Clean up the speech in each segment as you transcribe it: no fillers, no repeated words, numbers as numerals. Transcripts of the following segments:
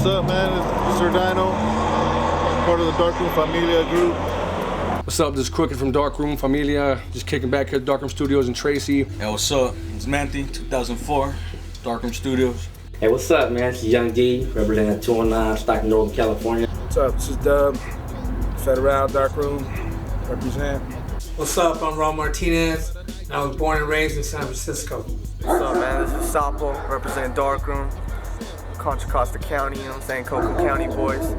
up, man? It's Sir Dyno, part of the Darkroom Familia group. What's up? This is Crooked from Darkroom Familia. Just kicking back here at Darkroom Studios in Tracy. Hey, what's up? It's Manti, 2004, Darkroom Studios. Hey, what's up, man? It's Young D, representing 209, Stockton, Northern California. What's up? This is Dub, Federal, Darkroom, represent. What's up? I'm Raul Martinez, and I was born and raised in San Francisco. What's up, man? This is Sapo, representing Darkroom, Contra Costa County, you know what I'm saying? Cocoa County boys.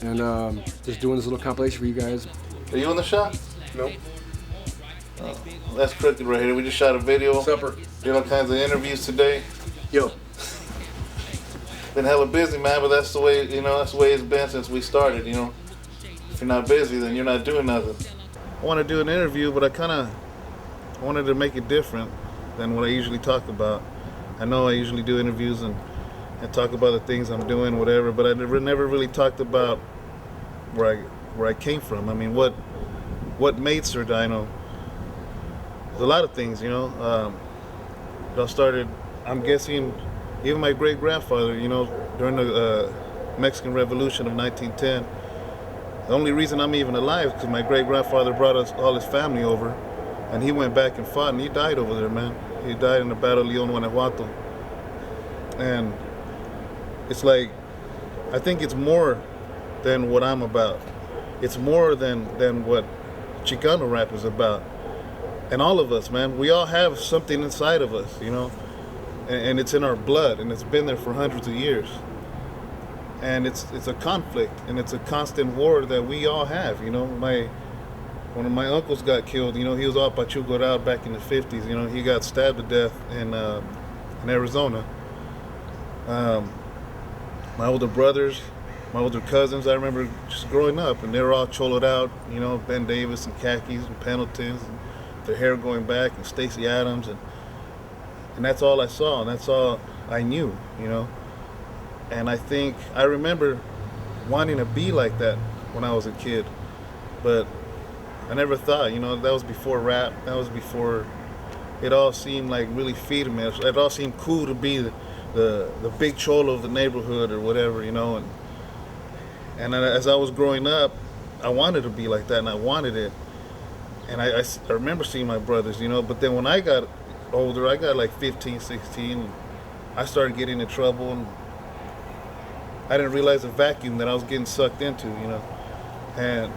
And just doing this little compilation for you guys. Are you in the shot? Nope. That's Crooked right here. We just shot a video. Supper. Did all kinds of interviews today. Yo. Been hella busy, man, but that's the way, that's the way it's been since we started, If you're not busy, then you're not doing nothing. I want to do an interview, but I wanted to make it different than what I usually talk about. I know I usually do interviews and talk about the things I'm doing, whatever, but I never really talked about where I came from. I mean, what made Sir Dyno? There's a lot of things, It all started, I'm guessing, even my great-grandfather, during the Mexican Revolution of 1910. The only reason I'm even alive is because my great-grandfather brought all his family over, and he went back and fought, and he died over there, man. He died in the Battle of Leon, Guanajuato. And it's like, I think it's more than what I'm about. It's more than what Chicano rap is about. And all of us, man, we all have something inside of us, and it's in our blood, and it's been there for hundreds of years. And it's a conflict, and it's a constant war that we all have, One of my uncles got killed, he was all Pachuco out back in the 50s, he got stabbed to death in Arizona. My older brothers, my older cousins, I remember just growing up, and they were all choloed out, Ben Davis and khakis and Pendletons, and their hair going back, and Stacey Adams, and that's all I saw, and that's all I knew, And I remember wanting to be like that when I was a kid, but I never thought, that was before rap, that was before it all seemed like really feeding me. It all seemed cool to be the big cholo of the neighborhood or whatever, And as I was growing up, I wanted to be like that, and I wanted it. And I remember seeing my brothers, but then when I got older, I got like 15, 16, and I started getting in trouble, and I didn't realize the vacuum that I was getting sucked into, And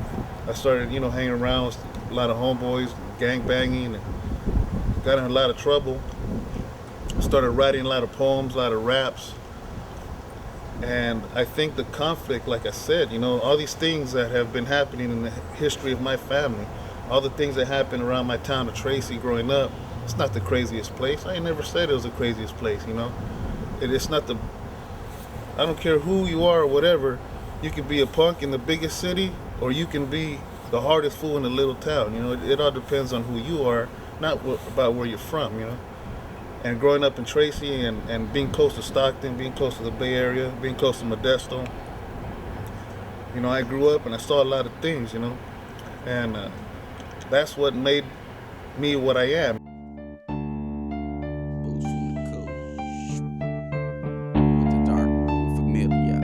I started, hanging around with a lot of homeboys, gang banging, and got in a lot of trouble. Started writing a lot of poems, a lot of raps. And I think the conflict, like I said, all these things that have been happening in the history of my family, all the things that happened around my town of Tracy growing up, it's not the craziest place. I ain't never said it was the craziest place, It's not I don't care who you are or whatever, you can be a punk in the biggest city, or you can be the hardest fool in a little town, It all depends on who you are, not about where you're from, And growing up in Tracy and being close to Stockton, being close to the Bay Area, being close to Modesto, I grew up and I saw a lot of things, And that's what made me what I am. With the Darkroom Familia,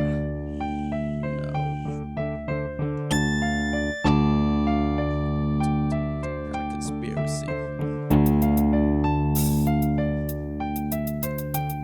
got a conspiracy.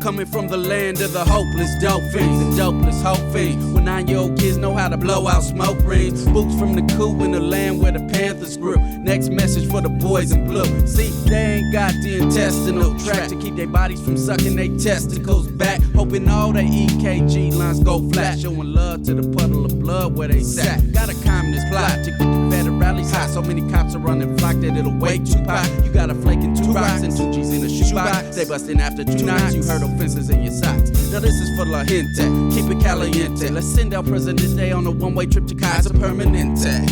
Coming from the land of the hopeless dope fiends and dopeless hope fiends. When 9-year-old kids know how to blow out smoke rings. Boots from the coop in the land where the Panthers grew. Next message for the boys in blue. See, they ain't got the intestinal tract to keep their bodies from sucking their testicles back. Hoping all their EKG lines go flat. Showing love to the puddle of blood where they sat. Got a communist plot to keep the federales hot. So many cops are running flock that it'll wake too hot. You got a flake and 2 rocks and 2 G's in a shoebox. They bustin' after 2 nights. You heard offenses in your socks. Now this is for la gente. Keep it caliente. Let's send out President's Day on a one-way trip to Kaiser Permanente.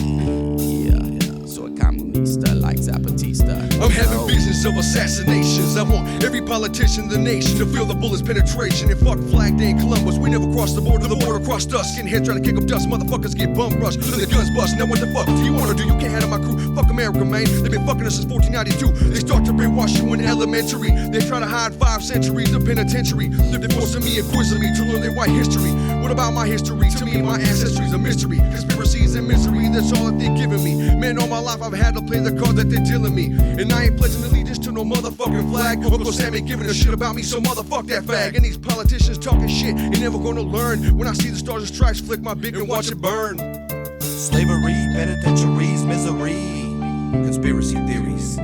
Yeah, so a comunista like Zapatista. I'm having visions of assassinations. I want every politician in the nation to feel the bullet's penetration. And fuck Flag Day in Columbus, we never crossed the border crossed us. Skinheads trying to kick up dust, motherfuckers get bum rushed. Then the guns bust, now what the fuck do you wanna do? You can't handle my crew, fuck America, man. They've been fucking us since 1492. They start to brainwash you in elementary. They try to hide 5 centuries of penitentiary. They're forcing me and quizzing me to learn their white history. What about my history? To me, my ancestry's a mystery. Conspiracies and misery, that's all that they're giving me. Man, all my life I've had to play the card that they're dealing me. And I ain't pledging allegiance to no motherfucking flag. Uncle Sam ain't giving a shit about me, so motherfuck that fag. And these politicians talking shit, ain't never gonna learn. When I see the stars and stripes, flick my big and watch it burn. Slavery, penitentiaries, misery, conspiracy theories.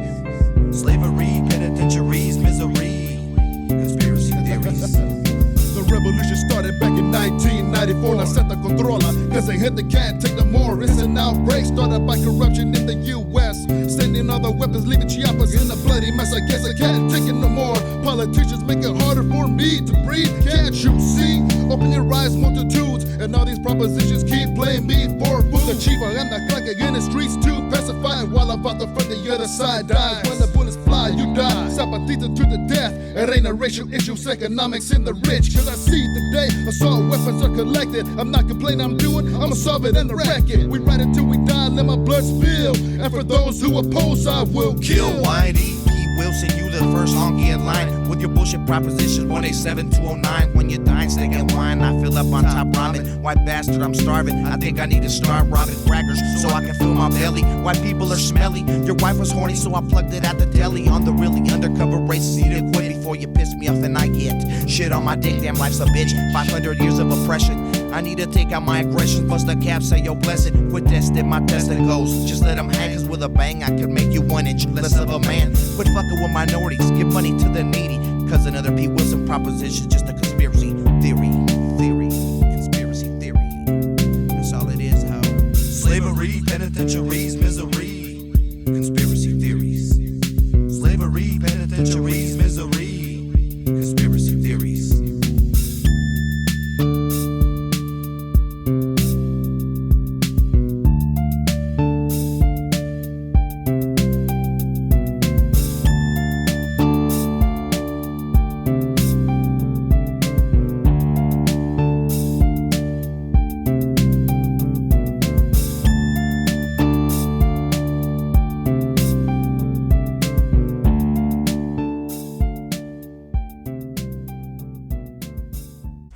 Slavery, penitentiaries, misery, conspiracy theories. The revolution started back in 1994. La Seta controla, cause they hit the can't take no more. It's an outbreak started by corruption in the U.S. Sending all the weapons, leaving Chiapas in a bloody mess. I guess I can't take it no more. Politicians make it harder for me to breathe. Can't you see? Open your eyes, multitudes. And all these propositions keep playing me for food. The chief anda clacking in the streets to pacify, while about the front the other side dies. When the bullets fly, you die. Zapatita to the death. It ain't a racial issue, economics in the rich. Cause I see today assault weapons are collected. I'm not complaining, I'm doing, I'ma solve it and wreck it. We ride it till we die, let my blood spill. And for those who oppose, I will kill. Whitey, Pete Wilson, you the first honky in line. With your bullshit propositions, 187-209. When you're dying, steak and wine, I fill up on top ramen. White bastard, I'm starving. I think I need to start robbing crackers so I can fill my belly. White people are smelly. Your wife was horny, so I plugged it at the deli. On the really undercover races, you didn't quit before you piss me off, and I get shit on my dick. Damn, life's a bitch. 500 years of oppression. I need to take out my aggression. Bust the cap, say yo blessed. Quit testing my testing goes. Just let them hang, cause with a bang I could make you 1 inch less of a man. Quit fucking with minorities, give money to the needy. Cause another Pete Wilson proposition, just a conspiracy theory. Conspiracy theory. That's all it is, how. Slavery, penitentiaries, misery. Conspiracy theories. Slavery, penitentiaries, misery. Conspiracy theories.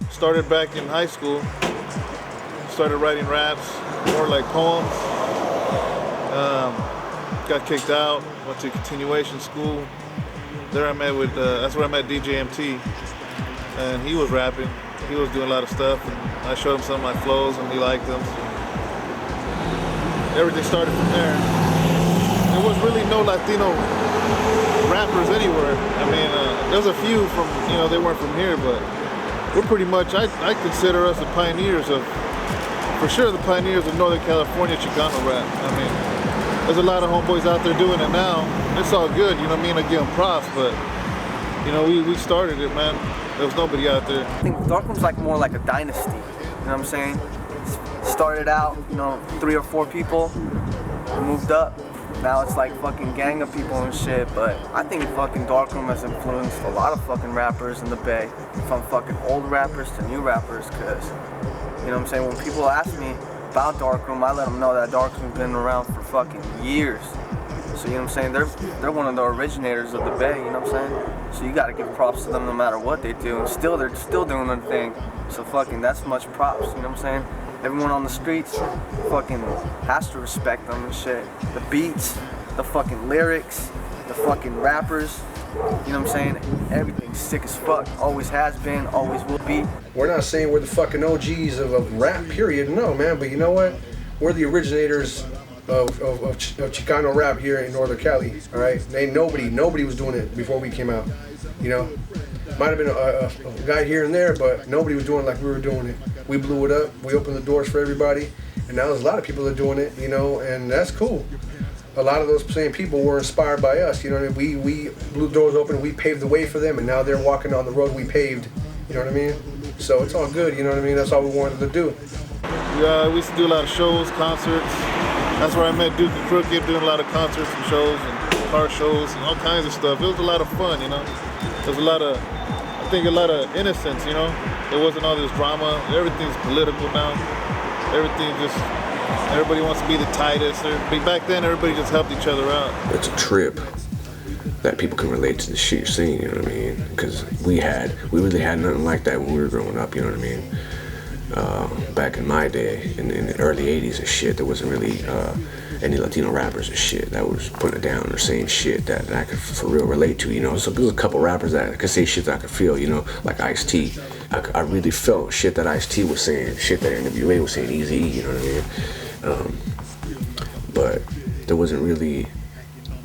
Started back in high school. Started writing raps, more like poems. Got kicked out. Went to continuation school. There I met with. That's where I met DJ MT, and he was rapping. He was doing a lot of stuff. And I showed him some of my flows, and he liked them. Everything started from there. There was really no Latino rappers anywhere. I mean, there was a few from, they weren't from here, but we're pretty much, I consider us the pioneers of, for sure the pioneers of Northern California Chicano rap. I mean, there's a lot of homeboys out there doing it now. It's all good, I give them props, but, we started it, man. There was nobody out there. I think Darkoom's more like a dynasty, you know what I'm saying? Started out, 3 or 4 people, moved up. Now it's like fucking gang of people and shit, but I think fucking Darkroom has influenced a lot of fucking rappers in the Bay, from fucking old rappers to new rappers, cause, when people ask me about Darkroom, I let them know that Darkroom's been around for fucking years. So, they're one of the originators of the Bay, So you gotta give props to them no matter what they do, and they're still doing their thing. So fucking, that's much props, Everyone on the streets fucking has to respect them and shit. The beats, the fucking lyrics, the fucking rappers, Everything's sick as fuck. Always has been, always will be. We're not saying we're the fucking OGs of rap, period. No, man, but you know what? We're the originators of Chicano rap here in Northern Cali, all right? Nobody was doing it before we came out, Might have been a guy here and there, but nobody was doing it like we were doing it. We blew it up, we opened the doors for everybody, and now there's a lot of people that are doing it, and that's cool. A lot of those same people were inspired by us, We blew doors open, we paved the way for them, and now they're walking on the road we paved, So it's all good, That's all we wanted to do. We used to do a lot of shows, concerts. That's where I met Duke and Crooked, doing a lot of concerts and shows. And car shows and all kinds of stuff. It was a lot of fun, you know. There was a lot of innocence, you know. There wasn't all this drama. Everything's political now. Everybody wants to be the tightest. Back then, everybody just helped each other out. It's a trip that people can relate to the shit you're seeing, you know what I mean? Because we really had nothing like that when we were growing up, you know what I mean? Back in my day, in the early 80s and shit, there wasn't really any Latino rappers and shit that was putting it down or saying shit that I could for real relate to, you know? So there's a couple rappers that could say shit that I could feel, you know, like Ice-T. I really felt shit that Ice-T was saying, shit that NWA was saying, Eazy-E, you know what I mean? But there wasn't really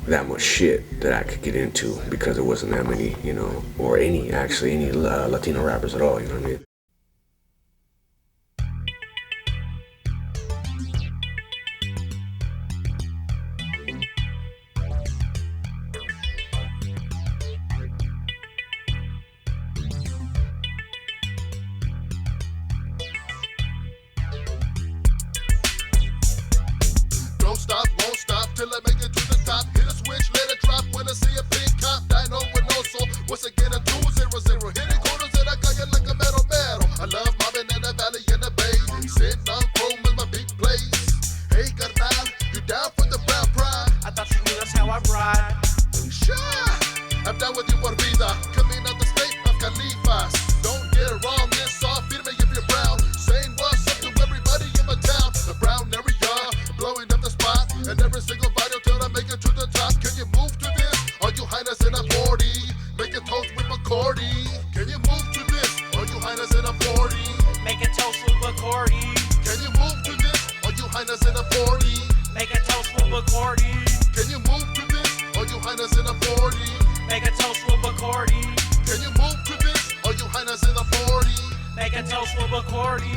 that much shit that I could get into because there wasn't that many, you know, or any Latino rappers at all, you know what I mean? Don't stop, won't stop till I make it to the top. Hit a switch, let it drop when I see a big cop. Dyno with no soul. Once again, a 2-0-0. Hitting corners in a calle like a metal. I love mobbing in the valley in the bay. Sitting on chrome is my big place. Hey, carnal, you down for the brown pride? I thought you knew that's how I ride. Sure, I'm down with you por vida. Coming out the state of Califas. Don't get it wrong, it's all firme if you're brown. Saying what's up to everybody in my town. The brown area, blowing up the spot. And every single video till I make it to the top. Can you move to this? Or you highness in a 40? Make a toast with McCordy. Can you move to this? Or you highness in a 40? Make a toast with Bacardi. Can you move to this? Or you highness in a 40? Make a toast with Bacardi. Can you move to this? Or you highness in a 40? Make a toast with Bacardi. Can you move to this? Or you highness in a 40? Make a toast with Bacardi.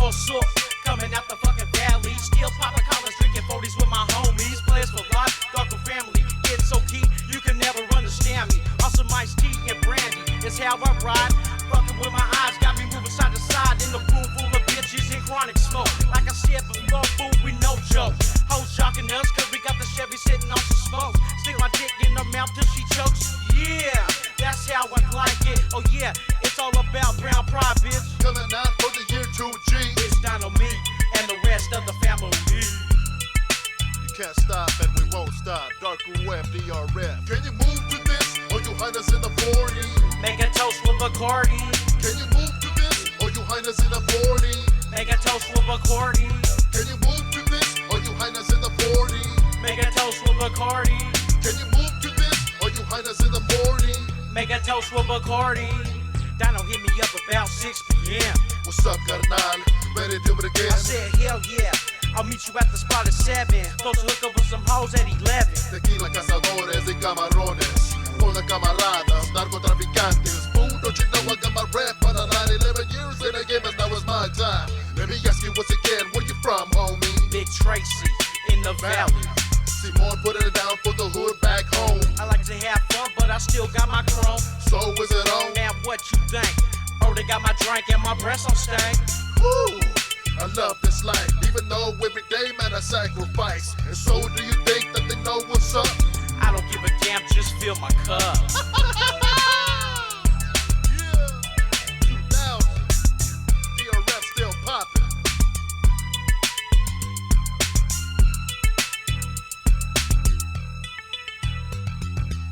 What's up? Coming out the fucking valley. Still popping collars, drinking 40s with my homies. Players for life, Darkoom Family. Getting so keen, you can never understand me. Awesome iced tea and brandy, it's how I ride. Fucking with my eyes, got me moving side to side. In the room full of bitches and chronic smoke. Like I said before, fool, we no joke. Hoes jocking us, cause we got the Chevy sitting on some smoke. Stick my dick in her mouth till she chokes. Yeah, that's how I like it. Oh yeah, it's all about brown pride, bitch. Coming out for the year 2G. It's Dyno, me, and the rest of the family. You can't stop and we won't stop. Darkroom FDRF. Can you move to this? Or you highness in the 40? Make a toast with Bacardi. Can you move to this? Or you highness in the 40? Make a toast with Bacardi. Can you move to this? Or you highness in the 40? Make a toast with Bacardi. Can you move to this? Or you highness in the 40? Make a toast with Bacardi. Dyno hit me up about 6 p.m. What's up, carnal? Ready to do it again? I said, hell yeah. I'll meet you at the spot at 7. Supposed to hook up with some hoes at 11. Tequila, cazadores y camarones. Hola, camaradas, narcotraficantes. Food, don't you know I got my rap on the line? 11 years in the game, and now it's my time. Let me ask you once again, where you from, homie? Big Tracy, in the valley. Simone putting it down for the hood back home. I like to have fun, but I still got my chrome. So is it on? Man, what you think? Already got my drink and my breath on stank. Woo! I love this life, even though every day, man, I sacrifice. And so do you think that they know what's up? I don't give a damn, just fill my cup. Yeah, 2000, DRF still popping.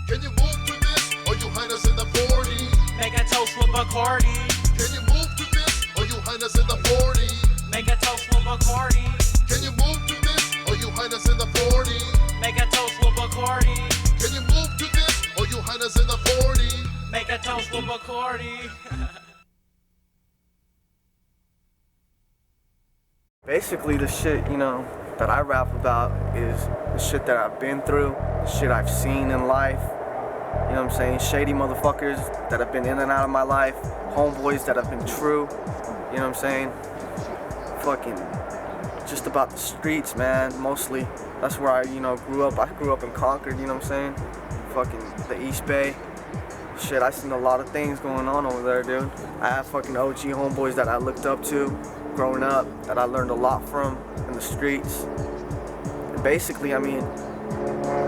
Can you move to this, or you highness in the 40? Make a toast with Bacardi. Can you move to this, or you highness in the 40? Make a toast with Bacardi. Can you move to this, or you highness in the 40? Make a toast with Bacardi. Can you move to this, or you highness in the 40? Make a toast with Bacardi. Basically, the shit, you know, that I rap about is the shit that I've been through, the shit I've seen in life. You know what I'm saying? Shady motherfuckers that have been in and out of my life, homeboys that have been true. You know what I'm saying? Fucking just about the streets, man, mostly. That's where I, you know, grew up. I grew up in Concord, you know what I'm saying? Fucking the East Bay. Shit, I seen a lot of things going on over there, dude. I have fucking OG homeboys that I looked up to growing up, that I learned a lot from in the streets. And basically, I mean,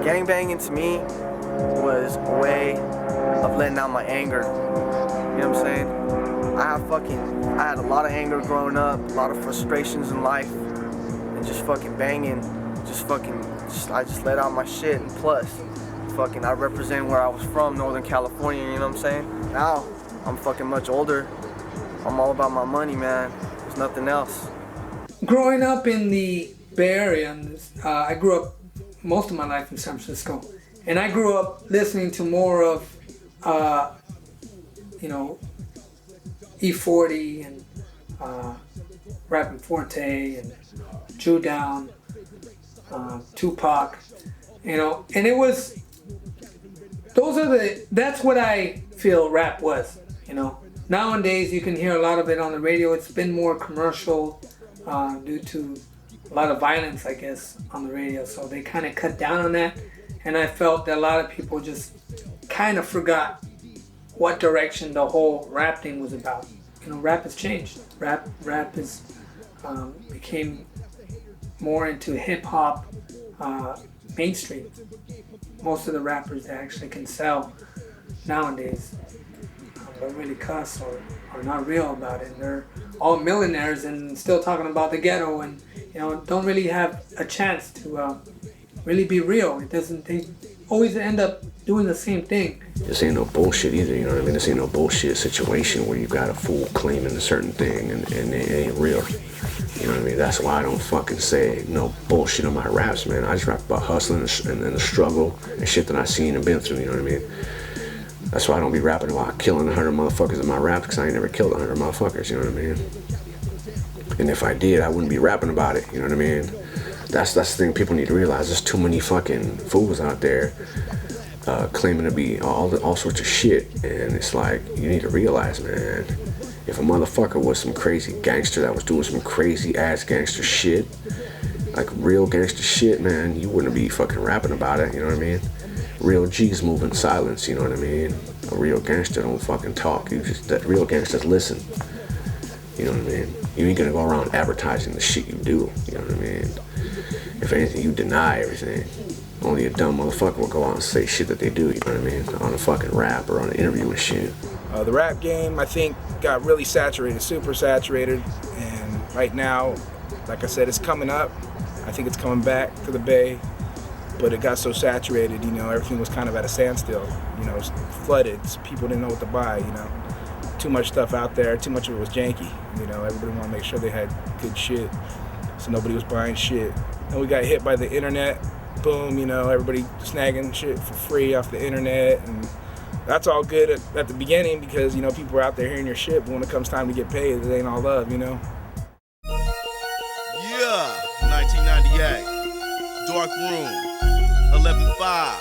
Gangbanging to me was a way of letting out my anger. You know what I'm saying? I had a lot of anger growing up, a lot of frustrations in life, and just fucking banging, I just let out my shit. And plus, I represent where I was from, Northern California, you know what I'm saying? Now, I'm fucking much older. I'm all about my money, man. There's nothing else. Growing up in the Bay Area, I grew up most of my life in San Francisco, and I grew up listening to more of, E40 and Rapping Forte and Drew Down, Tupac, and it was, that's what I feel rap was, Nowadays you can hear a lot of it on the radio. It's been more commercial due to a lot of violence, I guess, on the radio, so they kind of cut down on that, and I felt that a lot of people just kind of forgot what direction the whole rap thing was about. Rap has changed. Rap is became more into hip hop, mainstream. Most of the rappers that actually can sell nowadays don't really cuss or are not real about it. They're all millionaires and still talking about the ghetto, and don't really have a chance to really be real. They always end up doing the same thing. This ain't no bullshit either, you know what I mean? This ain't no bullshit situation where you got a fool claiming a certain thing and it ain't real. You know what I mean? That's why I don't fucking say no bullshit on my raps, man. I just rap about hustling and the struggle and shit that I seen and been through, you know what I mean? That's why I don't be rapping about killing 100 motherfuckers in my raps, because I ain't never killed 100 motherfuckers, you know what I mean? And if I did, I wouldn't be rapping about it, you know what I mean? That's the thing people need to realize. There's too many fucking fools out there claiming to be all sorts of shit, and it's like, you need to realize, man, if a motherfucker was some crazy gangster that was doing some crazy ass gangster shit, like real gangster shit, man, you wouldn't be fucking rapping about it, you know what I mean? Real G's move in silence, you know what I mean? A real gangster don't fucking talk. That real gangsters listen, you know what I mean? You ain't gonna go around advertising the shit you do, you know what I mean? If anything, you deny everything. Only a dumb motherfucker will go out and say shit that they do, you know what I mean? On a fucking rap or on an interview and shit. The rap game, I think, got really saturated, super saturated. And right now, like I said, it's coming up. I think it's coming back to the Bay. But it got so saturated, everything was kind of at a standstill. It was flooded. So people didn't know what to buy, Too much stuff out there, too much of it was janky. Everybody wanted to make sure they had good shit. So nobody was buying shit. And we got hit by the internet. Boom, everybody snagging shit for free off the internet. And that's all good at the beginning because, people are out there hearing your shit. But when it comes time to get paid, it ain't all love, Yeah, 1998. Darkroom. 11-5.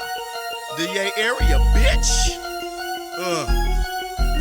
The Yay area, bitch.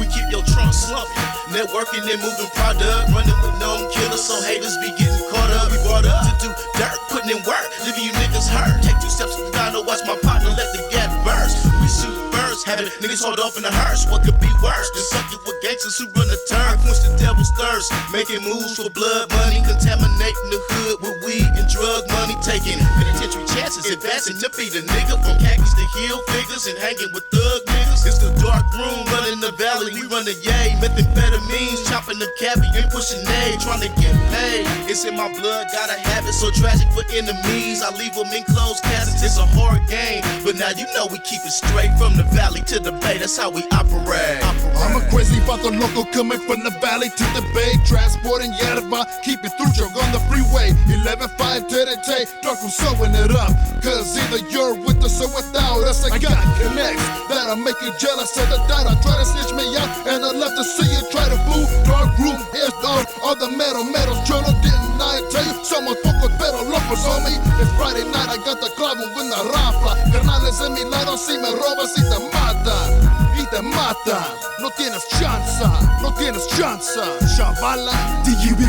We keep your trunk slumping. Networking and moving product. Running with known killers, so haters be getting caught up. We brought up to do dirt, putting in work. Leaving you niggas hurt. Take 2 steps to the Dyno, watch my partner let the gas burst. We shoot burst, having niggas hold off in the hearse. What could be worse than sucking with gangsters who run the turn? Quench the devil's thirst. Making moves for blood money. Contaminating the hood with weed and drug money. Taking penitentiary chances. Advancing to be the nigga from khakis to heel figures and hanging with thug niggas. It's the dark room running the valley. We run the yay. Methamphetamines, chopping the cabbie and pushing A. Trying to get paid. It's in my blood, gotta have it. So tragic for enemies. I leave them in closed caskets. It's a hard game. But now you know we keep it straight from the valley to the bay. That's how we operate. I'm a crazy vato loco coming from the valley to the bay. Transporting yerba, keep it through jog on the freeway. 11-5 to the day, Darkoom sewing it up. Cause either you're with us or without us. I got connects that'll make you jealous of the doubt. I try to snitch me out and I love to see you try to fool. Darkroom is on all the metals. Cholo, didn't I tell you? Somos pocos pero locos on me. It's Friday night, I got the clavo with the rafla. Carnales en mi lado, si me robas y te matan. Y te matan. No tienes chance, no tienes chance. Chavala, DUB,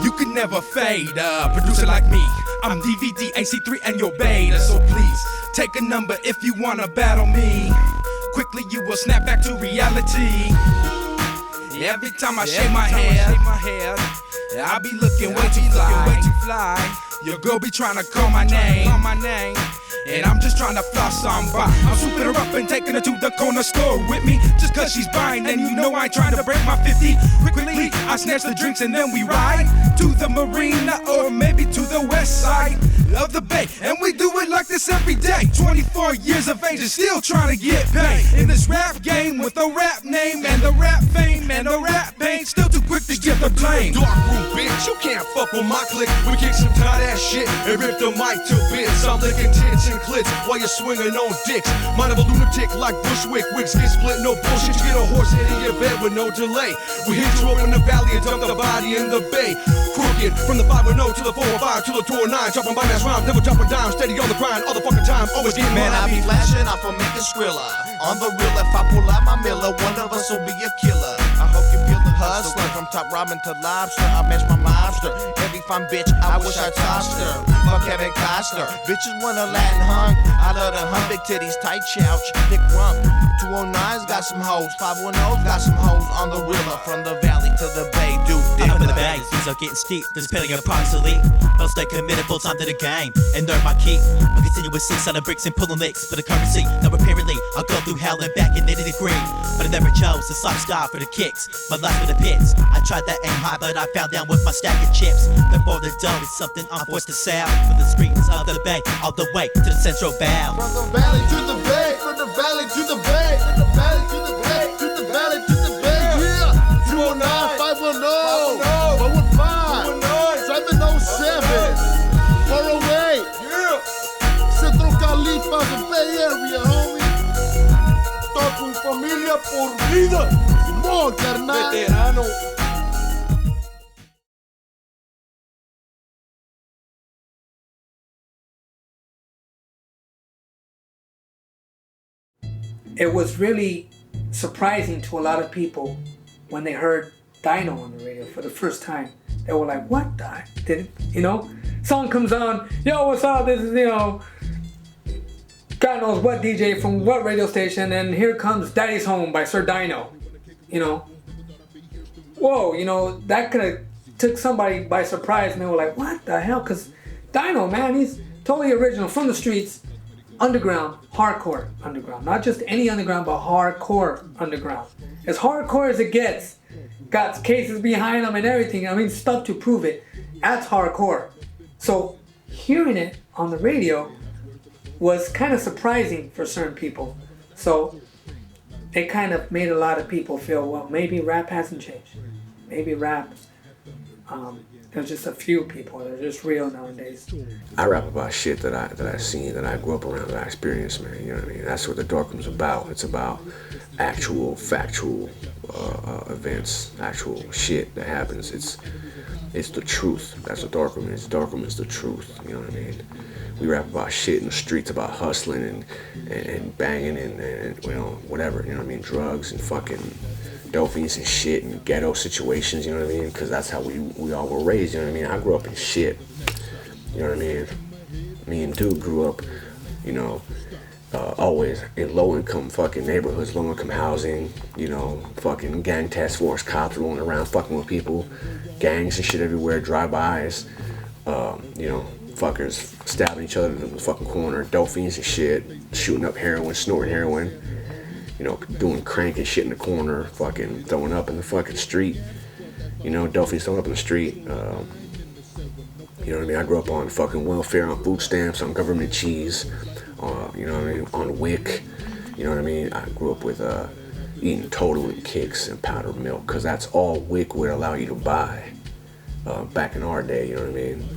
you can never fade. Producer like me, I'm DVD, AC3 and your beta. So please, take a number if you wanna battle me. Quickly you will snap back to reality. Every time I shave my head, I be looking way too fly. Your girl be trying to call my name. and I'm just trying to floss on by. I'm swooping her up and taking her to the corner store with me, just cause she's buying, and you know I ain't trying to break my 50. Quickly, I snatch the drinks and then we ride to the marina or maybe to the west side of the bay, and we do it like this every day. 24 years of age and still trying to get paid in this rap game with a rap name and the rap fame and the rap pain. Still too quick to get the blame. Darkroom, bitch, you can't fuck with my clique. We kick some tight ass shit and rip the mic to bits. I'm licking tits and clits while you're swinging on dicks. Mind of a lunatic like Bushwick. Wigs get split, no bullshit. You get a horse head in your bed with no delay. We hit you up in the valley and dump the body in the bay. Crooked from the 510 to the 405 to the 209. Dropping by mass rhymes, never dropping dime. Steady on the grind, all the fucking time. Always getting Man, I be flashing off for making Skrilla. On the real, if I pull out my Miller, one of us will be a killer. I hope you feel the hustler. From top ramen to lobster, I match my lobster. Every fine bitch, I wish I tossed her. Fuck Kevin Costner. Bitches want a Latin hunk. I love the hump, big titties, tight chouch, thick rump. 209's got some hoes, 510's got some hoes on the river. From the valley to the bay, dude. I'm in the bag, things are getting steep. This petting approximately. I'll stay committed full time to the game and earn my keep. I'll continue with 6 on the bricks and pulling licks for the currency. Now apparently, I'll go through hell and back in 80 degree. But I never chose the soft sky for the kicks. My life for the pits. I tried to aim high, but I fell down with my stack of chips. Before the dough is something I'm forced to sell. From the streets of the bay, all the way to the central valley. From the valley to the bay, from the valley to the bay, from the valley to the bay, to the valley to the bay. Yeah, 209, 510, 415, 707, 408. Yeah, Central Cali, the Bay Area, homie. Darkroom Familia por vida. More, carnal. Veterano. It was really surprising to a lot of people when they heard Dyno on the radio for the first time. They were like, what the heck? Song comes on, yo, what's up? This is, God knows what DJ from what radio station, and here comes Daddy's Home by Sir Dyno. Whoa, that could have took somebody by surprise, and they were like, what the hell? Because Dyno, man, he's totally original, from the streets. Underground, hardcore underground. Not just any underground, but hardcore underground. As hardcore as it gets. Got cases behind them and everything. I mean, stuff to prove it. That's hardcore. So, hearing it on the radio was kind of surprising for certain people. So, it kind of made a lot of people feel, well, maybe rap hasn't changed. Maybe rap, there's just a few people that are just real nowadays. I rap about shit that I seen, that I grew up around, that I experienced, man. You know what I mean? That's what the Darkroom's about. It's about actual, factual events, actual shit that happens. It's the truth. That's what Darkroom is. Darkroom is the truth. You know what I mean? We rap about shit in the streets, about hustling and banging and whatever. You know what I mean? Drugs and fucking dofies and shit and ghetto situations, you know what I mean? Because that's how we all were raised, you know what I mean? I grew up in shit, you know what I mean? Me and Dude grew up, always in low-income fucking neighborhoods, low-income housing, fucking gang task force cops rolling around fucking with people, gangs and shit everywhere, drive-bys, fuckers stabbing each other in the fucking corner, dofies and shit, shooting up heroin, snorting heroin, doing crank and shit in the corner, fucking throwing up in the fucking street, dofies throwing up in the street. You know what I mean? I grew up on fucking welfare, on food stamps, on government cheese, on WIC. You know what I mean? I grew up with eating Total and Kicks and powdered milk, because that's all WIC would allow you to buy back in our day, you know what I mean?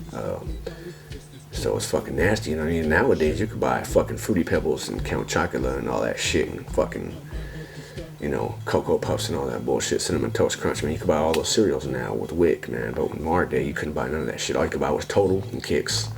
So it's fucking nasty, you know what I mean? Nowadays you could buy fucking Fruity Pebbles and Count Chocula and all that shit and fucking, Cocoa Puffs and all that bullshit, Cinnamon Toast Crunch. Man, you could buy all those cereals now with WIC, man. But in our day, you couldn't buy none of that shit. All you could buy was Total and Kicks.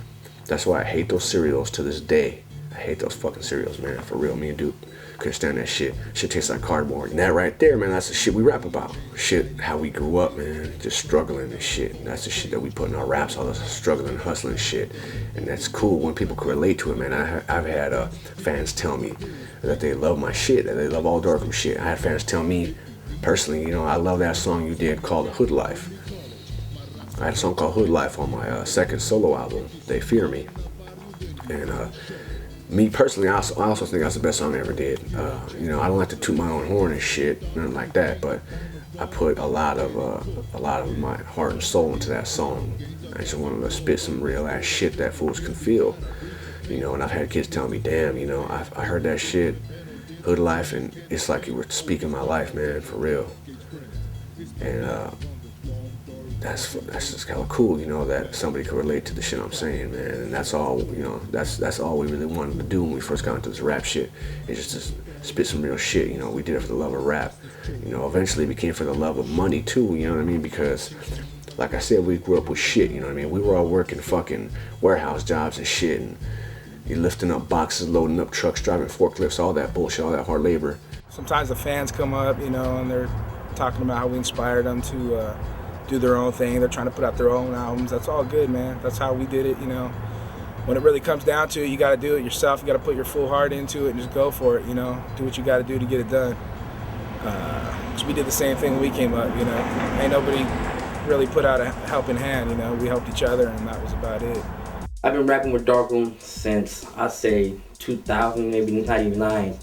That's why I hate those cereals to this day. I hate those fucking cereals, man. For real, me and Duke couldn't stand that shit. Shit tastes like cardboard. And that right there, man, that's the shit we rap about. Shit, how we grew up, man. Just struggling and shit. That's the shit that we put in our raps, all this struggling, hustling shit. And that's cool when people can relate to it, man. I've had fans tell me that they love my shit, that they love all Darkroom shit. I had fans tell me, personally, I love that song you did called Hood Life. I had a song called Hood Life on my second solo album, They Fear Me. And me personally, I also think that's the best song I ever did. You know, I don't like to toot my own horn and shit, nothing like that, but I put a lot of my heart and soul into that song. I just wanted to spit some real ass shit that fools can feel. You know, and I've had kids tell me, damn, you know, I heard that shit, Hood Life, and it's like you were speaking my life, man, for real. And that's just kind of cool, you know, that somebody could relate to the shit I'm saying, man. And that's all, you know, that's all we really wanted to do when we first got into this rap shit. It's just to spit some real shit, you know. We did it for the love of rap. You know, eventually it became for the love of money too, you know what I mean? Because, like I said, we grew up with shit, you know what I mean? We were all working fucking warehouse jobs and shit, and you're lifting up boxes, loading up trucks, driving forklifts, all that bullshit, all that hard labor. Sometimes the fans come up, you know, and they're talking about how we inspired them to do their own thing. They're trying to put out their own albums. That's all good, man. That's how we did it, you know. When it really comes down to it, you got to do it yourself. You got to put your full heart into it and just go for it, you know. Do what you got to do to get it done. So we did the same thing when we came up, you know. Ain't nobody really put out a helping hand, you know. We helped each other, and that was about it. I've been rapping with Darkroom since, I'd say, 2000, maybe 99.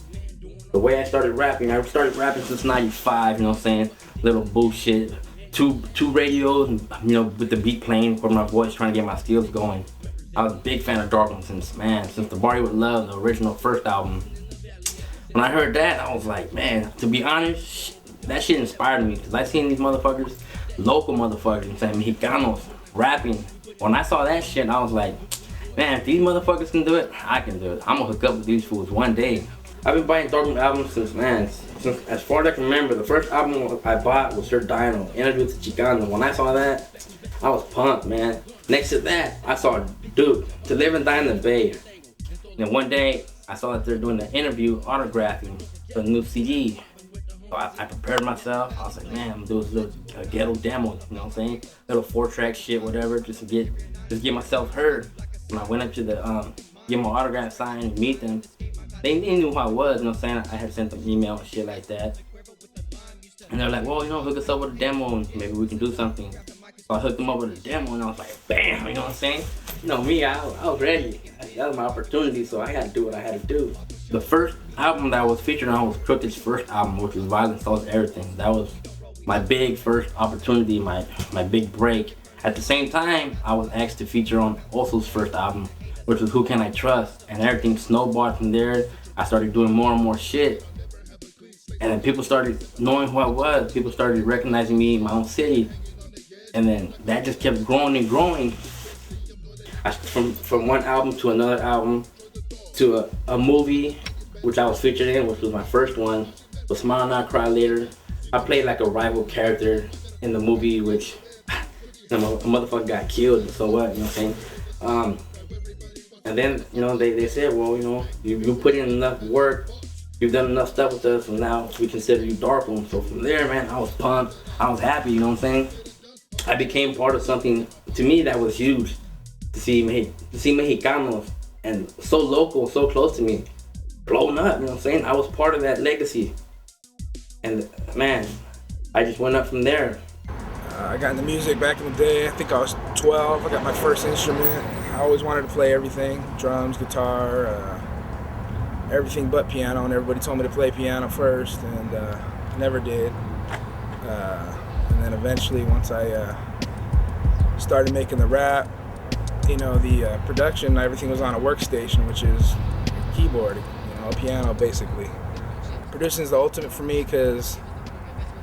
The way I started rapping since 95, you know what I'm saying? Little bullshit. Two radios, you know, with the beat playing for my voice, trying to get my skills going. I was a big fan of Darkroom since The Party With Love, the original first album. When I heard that, I was like, man, to be honest, that shit inspired me, because I seen these motherfuckers, local motherfuckers, you know what I'm saying, Mexicanos, rapping. When I saw that shit, I was like, man, if these motherfuckers can do it, I can do it. I'm gonna hook up with these fools one day. I've been buying Darkroom albums since as far as I can remember. The first album I bought was Sir Dyno, Interview with the Chicano. When I saw that, I was pumped, man. Next to that, I saw, dude, To Live and Die in the Bay. And one day, I saw that they're doing the interview autographing for the new CD. So I prepared myself. I was like, man, I'm gonna do this little ghetto demo, you know what I'm saying? Little 4-track shit, whatever, just to get myself heard. When I went up to the get my autograph signed, meet them, they knew who I was, you know what I'm saying? I had sent them email and shit like that. And they're like, well, you know, hook us up with a demo and maybe we can do something. So I hooked them up with a demo and I was like, bam, you know what I'm saying? You know me, I was ready. That was my opportunity, so I had to do what I had to do. The first album that I was featured on was Crooked's first album, which was Violence Solves Everything. That was my big first opportunity, my big break. At the same time, I was asked to feature on Oso's first album, which was Who Can I Trust? And everything snowballed from there. I started doing more and more shit. And then people started knowing who I was. People started recognizing me in my own city. And then that just kept growing and growing. From one album to another album to a movie, which I was featured in, which was my first one, was Smile Now, Cry Later. I played like a rival character in the movie, which a motherfucker got killed, so what, you know what I'm saying? And then, you know, they said, well, you know, you put in enough work, you've done enough stuff with us, and now we consider you Darkroom. So from there, man, I was pumped, I was happy, you know what I'm saying? I became part of something, to me, that was huge, to see Mexicanos, and so local, so close to me, blown up, you know what I'm saying? I was part of that legacy. And man, I just went up from there. I got into music back in the day. I think I was 12. I got my first instrument. I always wanted to play everything, drums, guitar, everything but piano, and everybody told me to play piano first, and never did. And then eventually, once I started making the rap, you know, the production, everything was on a workstation, which is a keyboard, you know, a piano basically. Producing is the ultimate for me because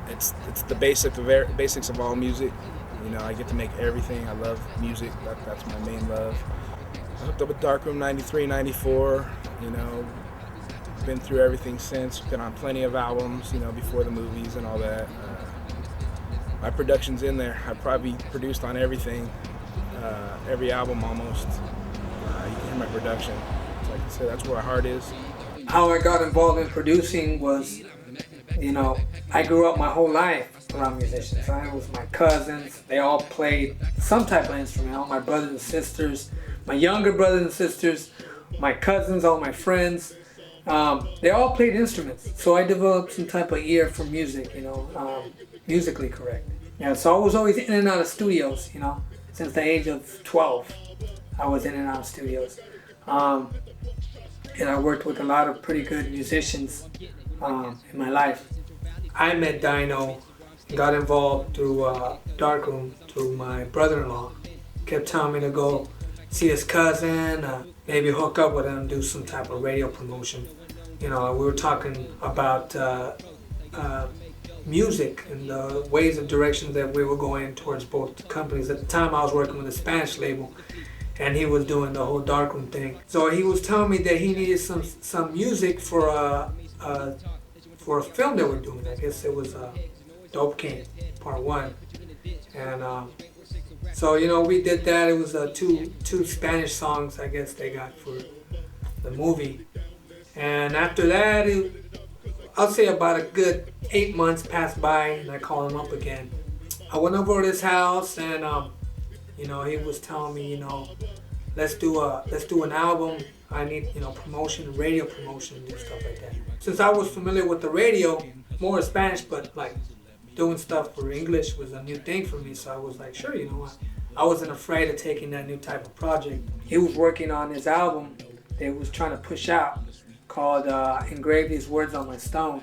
it's the basics of all music. You know, I get to make everything. I love music. That's my main love. I hooked up with Darkroom 93, 94. You know, been through everything since. Been on plenty of albums, you know, before the movies and all that. My production's in there. I probably produced on everything, every album almost. You can hear my production. So like I said, that's where my heart is. How I got involved in producing was, you know, I grew up my whole life around musicians. I was my cousins. They all played some type of instrument. All my brothers and sisters, my younger brothers and sisters, my cousins, all my friends. They all played instruments. So I developed some type of ear for music, you know, musically correct. Yeah, so I was always in and out of studios, you know. Since the age of 12, I was in and out of studios. and I worked with a lot of pretty good musicians in my life. I met Dyno and got involved through Darkroom, through my brother-in-law. Kept telling me to go see his cousin, maybe hook up with him, do some type of radio promotion. You know, we were talking about music and the ways and directions that we were going towards both companies. At the time I was working with a Spanish label and he was doing the whole darkroom thing. So he was telling me that he needed some music for a film that we're doing. I guess it was Dope King Part 1. And so, you know, we did that. It was two Spanish songs I guess they got for the movie. And after that, I'll say about a good 8 months passed by, and I called him up again. I went over to his house, and you know, he was telling me, you know, let's do an album. I need, you know, promotion, radio promotion, and stuff like that. Since I was familiar with the radio, more Spanish, but like doing stuff for English was a new thing for me. So I was like, sure, you know what? I wasn't afraid of taking that new type of project. He was working on his album that he was trying to push out, called Engrave These Words on My Stone.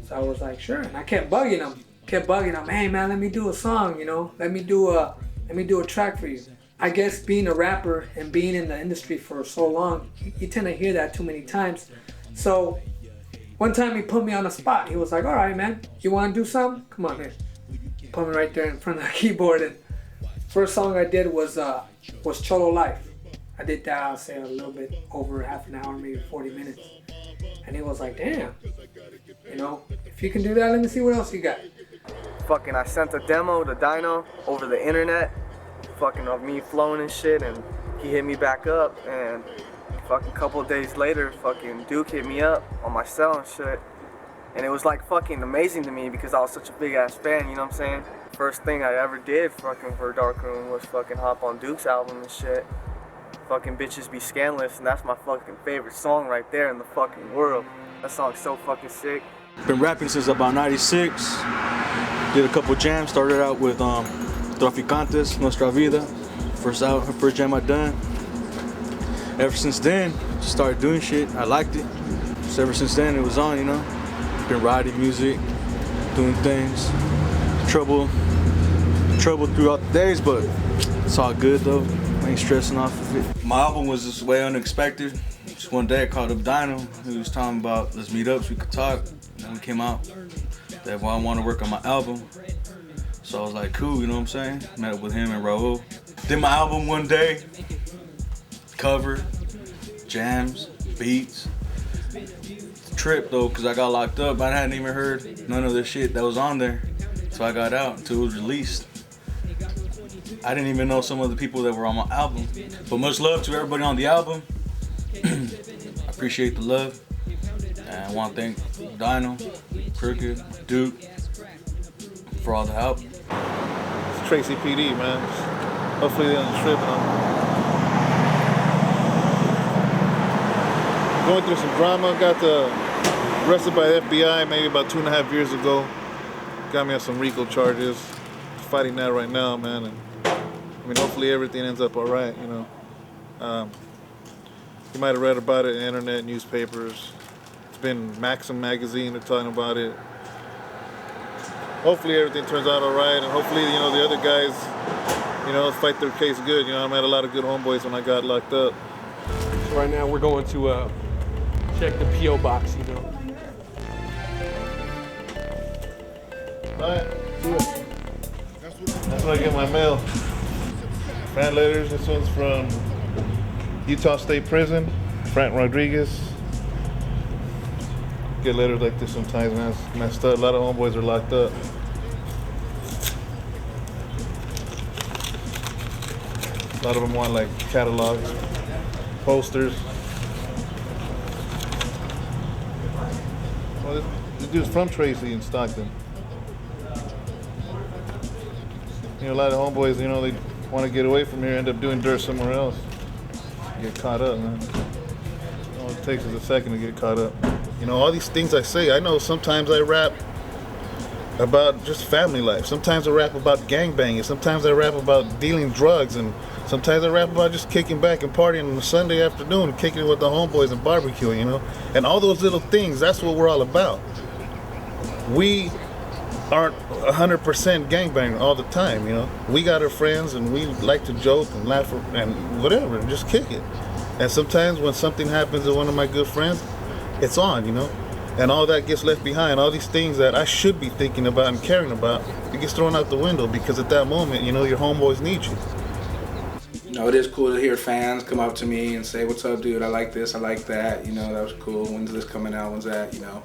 So I was like, sure, and I kept bugging him, hey man, let me do a song, you know, let me do a track for you. I guess being a rapper and being in the industry for so long, you tend to hear that too many times. So one time he put me on the spot. He was like, all right man, you want to do something? Come on here. Put me right there in front of the keyboard, and first song I did was Cholo Life. I did that, I'll say, a little bit over half an hour, maybe 40 minutes. And he was like, damn, you know, if you can do that, let me see what else you got. Fucking, I sent a demo to Dyno over the internet, fucking of me flowing and shit, and he hit me back up, and fucking a couple of days later, fucking Duke hit me up on my cell and shit. And it was like fucking amazing to me because I was such a big ass fan, you know what I'm saying? First thing I ever did fucking for Darkroom was fucking hop on Duke's album and shit. Fucking Bitches Be Scandalous, and that's my fucking favorite song right there in the fucking world. That song's so fucking sick. Been rapping since about 96. Did a couple jams, started out with Traficantes, Nuestra Vida. First jam I done. Ever since then, just started doing shit. I liked it. So ever since then, it was on, you know. Been writing music, doing things. Trouble throughout the days, but it's all good though. I ain't stressing off of it. My album was just way unexpected. Just one day I called up Dyno. He was talking about, let's meet up so we could talk. And we came out that, well, I want to work on my album. So I was like, cool, you know what I'm saying? Met up with him and Raul. Did my album one day. Cover, jams, beats. Trip though, because I got locked up. I hadn't even heard none of the shit that was on there. So I got out until it was released. I didn't even know some of the people that were on my album. But much love to everybody on the album. I appreciate the love. And I want to thank Dyno, Crooked, Duke for all the help. It's Tracy PD, man. Hopefully they don't trip on. Going through some drama. Got arrested by the FBI maybe about 2.5 years ago. Got me on some RICO charges. Fighting that right now, man. And I mean, hopefully everything ends up all right, you know. You might have read about it in the internet, newspapers. It's been Maxim magazine, they're talking about it. Hopefully everything turns out all right, and hopefully, you know, the other guys, you know, fight their case good. You know, I met a lot of good homeboys when I got locked up. So right now we're going to check the P.O. box, you know. All right, see ya. That's where I get my mail. Fan letters. This one's from Utah State Prison. Frank Rodriguez. Get letters like this sometimes, man. It's messed up. A lot of homeboys are locked up. A lot of them want like catalogs, posters. Well, this dude's from Tracy in Stockton. You know, a lot of homeboys, you know, they want to get away from here, end up doing dirt somewhere else. Get caught up, man. All it takes is a second to get caught up. You know, all these things I say, I know sometimes I rap about just family life. Sometimes I rap about gangbanging. Sometimes I rap about dealing drugs, and sometimes I rap about just kicking back and partying on a Sunday afternoon, kicking it with the homeboys and barbecuing, you know. And all those little things, that's what we're all about. We aren't 100% gangbanging all the time, you know. We got our friends and we like to joke and laugh and whatever and just kick it. And sometimes when something happens to one of my good friends, it's on, you know. And all that gets left behind. All these things that I should be thinking about and caring about, it gets thrown out the window because at that moment, you know, your homeboys need you. You know, it is cool to hear fans come up to me and say, "What's up, dude? I like this, I like that. You know, that was cool. When's this coming out? When's that?" You know,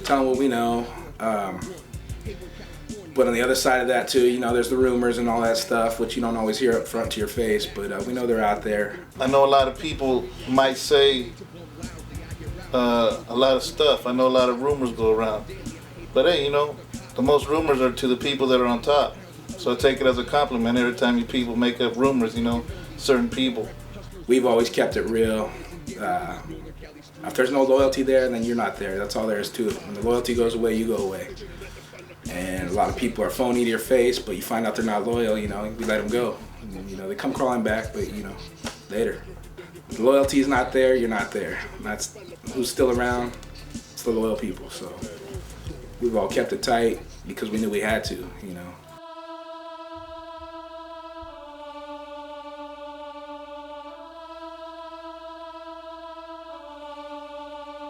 tell them what we know. But on the other side of that too, you know, there's the rumors and all that stuff, which you don't always hear up front to your face, but we know they're out there. I know a lot of people might say a lot of stuff. I know a lot of rumors go around. But hey, you know, the most rumors are to the people that are on top. So I take it as a compliment every time you people make up rumors, you know, certain people. We've always kept it real. If there's no loyalty there, then you're not there. That's all there is to it. When the loyalty goes away, you go away. And a lot of people are phony to your face, but you find out they're not loyal, you know, we let them go. And, you know, they come crawling back, but, you know, later. If the loyalty is not there, you're not there. And that's who's still around. It's the loyal people. So we've all kept it tight because we knew we had to, you know.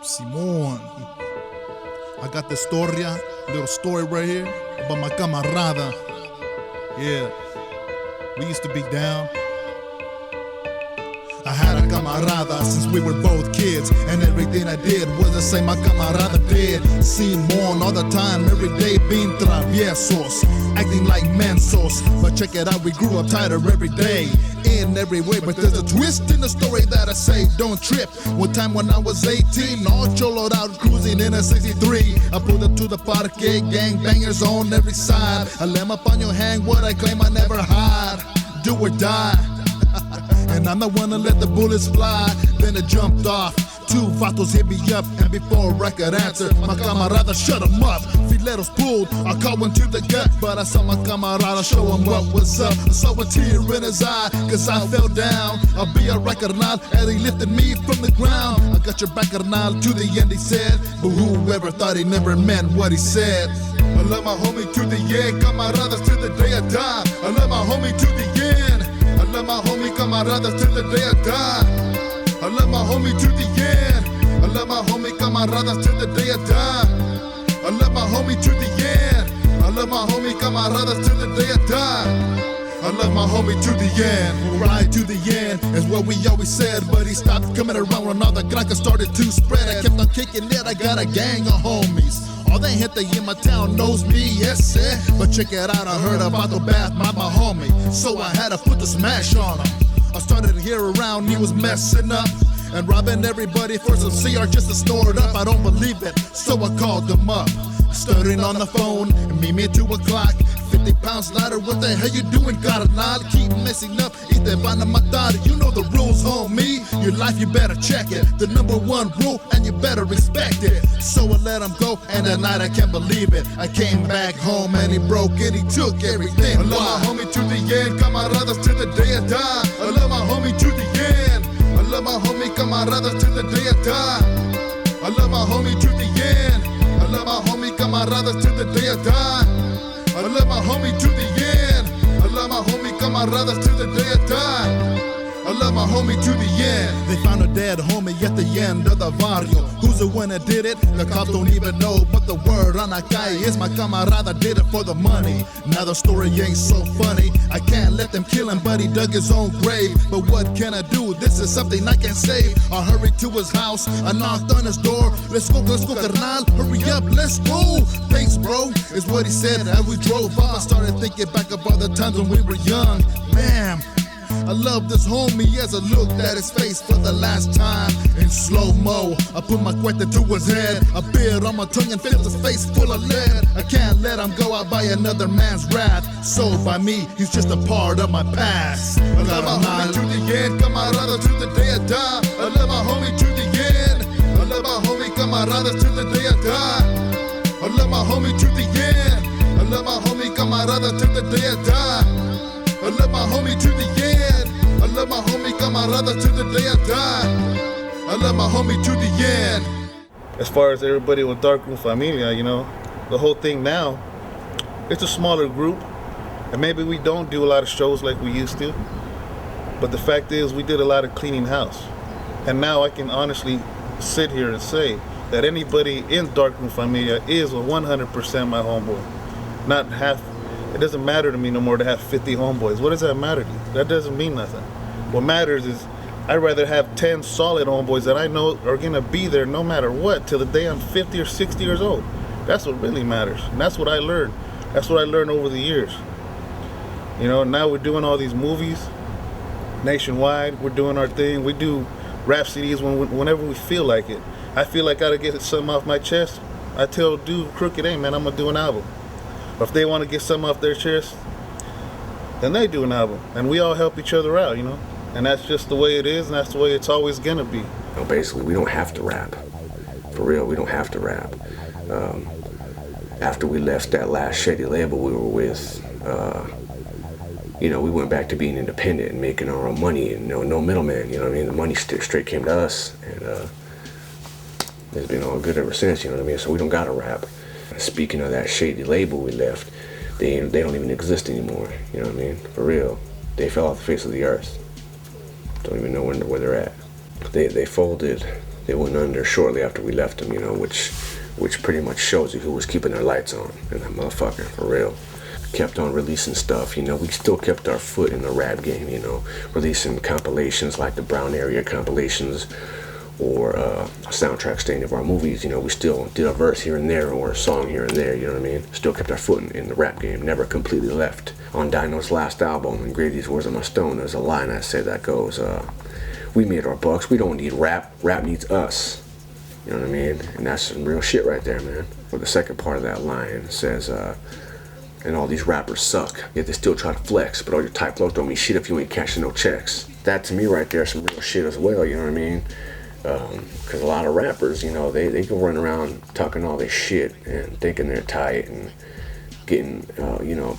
Simón. I got this little story right here about my camarada. Yeah, we used to be down. I had a camarada since we were both kids, and everything I did was the same my camarada did. Simón all the time, every day being traviesos, acting like mensos. But check it out, we grew up tighter every day, in every way. But there's a twist in the story that I say, don't trip. One time when I was 18, all choloed out, cruising in a 63. I pulled up to the parque, gang bangers on every side. I let my paño hang, what I claim I never hide. Do or die. And I'm the one to let the bullets fly. Then it jumped off. Two vatos hit me up, and before I could answer, my camarada shut him up. Fileros pulled, I caught one to the gut, but I saw my camarada show him what was up. I saw a tear in his eye, cause I fell down. I'll be alright, carnal, and he lifted me from the ground. I got your back, carnal, to the end, he said. But whoever thought he never meant what he said. I love my homie to the end, camaradas to the day I die. I love my homie to the end. I love my homie camaradas till the day I die. I love my homie to the end. I love my homie camaradas till the day I die. I love my homie to the end. I love my homie camaradas till the day I die. I love my homie to the end. We'll ride to the end is what we always said. But he stopped coming around when all the crackers started to spread. I kept on kicking it, I got a gang of homies. All they hit in my town knows me, yes, eh? But check it out, I heard about the bath, my homie. So I had to put the smash on him. I started to hear around, he was messing up and robbing everybody for some CR just to snore it up. I don't believe it, so I called him up. Stuttering on the phone, meet me at 2 o'clock. 50 pounds lighter, what the hell you doing? Got a nod, keep messing up, y te van a matar. You know the rules, homie. Your life, you better check it. The #1 rule, and you better respect it. So I let him go, and that night I can't believe it. I came back home, and he broke it, he took everything. I love my homie to the end, camaradas till the day I die. I love my homie to the end. I love my homie, camaradas till the day I die. I love my homie to the end. I love my homie, camaradas till the day I die. I love my homie to the end. I love my homie, camaradas till the day I die. I love my homie to the end. They found a dead homie at the end of the barrio. Who's the one that did it? The cops don't even know, but the word on la calle is my camarada did it for the money. Now the story ain't so funny. I can't let them kill him, but he dug his own grave. But what can I do? This is something I can save. I hurried to his house, I knocked on his door. Let's go, carnal, hurry up, let's go. Thanks, bro, is what he said as we drove up. I started thinking back about the times when we were young. Damn, I love this homie as I looked at his face for the last time in slow-mo. I put my cuete to his head, a beard on my tongue and filled his face full of lead. I can't let him go out by another man's wrath. So by me, he's just a part of my past. I love my homie to the end, camarada to the day I die. I love my homie to the end. I love my homie camaradas to the day I die. I love my homie to the end. love my homie camarada till the day I die. I love my homie to the end. I love my homie camarada till the day I die. I love my homie to the end. As far as everybody with Darkroom Familia, you know, the whole thing now, it's a smaller group, and maybe we don't do a lot of shows like we used to, but the fact is we did a lot of cleaning house. And now I can honestly sit here and say that anybody in Darkroom Familia is 100% my homeboy. Not half. It doesn't matter to me no more to have 50 homeboys. What does that matter to you? That doesn't mean nothing. What matters is I'd rather have 10 solid homeboys that I know are gonna be there no matter what till the day I'm 50 or 60 years old. That's what really matters. And that's what I learned. That's what I learned over the years. You know, now we're doing all these movies nationwide. We're doing our thing. We do rap CDs whenever we feel like it. I feel like I gotta get something off my chest. I tell dude Crooked, hey man, I'm gonna do an album. Or if they wanna get something off their chest, then they do an album. And we all help each other out, you know? And that's just the way it is, and that's the way it's always gonna be. You know, basically, we don't have to rap. For real, we don't have to rap. After we left that last shady label we were with, you know, we went back to being independent and making our own money and no middleman, you know what I mean? The money straight came to us, and it's been all good ever since, you know what I mean? So we don't gotta rap. Speaking of that shady label we left, they don't even exist anymore, you know what I mean? For real. They fell off the face of the earth. Don't even know where they're at. They folded, they went under shortly after we left them, you know, which pretty much shows you who was keeping their lights on, and that motherfucker, for real. Kept on releasing stuff, you know, we still kept our foot in the rap game, you know, releasing compilations like the Brown Area compilations, or a soundtrack stain of our movies, you know, we still did a verse here and there or a song here and there, you know what I mean? Still kept our foot in the rap game, never completely left. On Dyno's last album, Engrave These Words on My Stone, there's a line I say that goes, we made our bucks, we don't need rap, rap needs us. You know what I mean? And that's some real shit right there, man. But the second part of that line says, and all these rappers suck, yet they still try to flex, but all your tight flows don't mean shit if you ain't cashing no checks. That to me right there is some real shit as well, you know what I mean? Because a lot of rappers, you know, they can run around talking all this shit and thinking they're tight and getting, you know,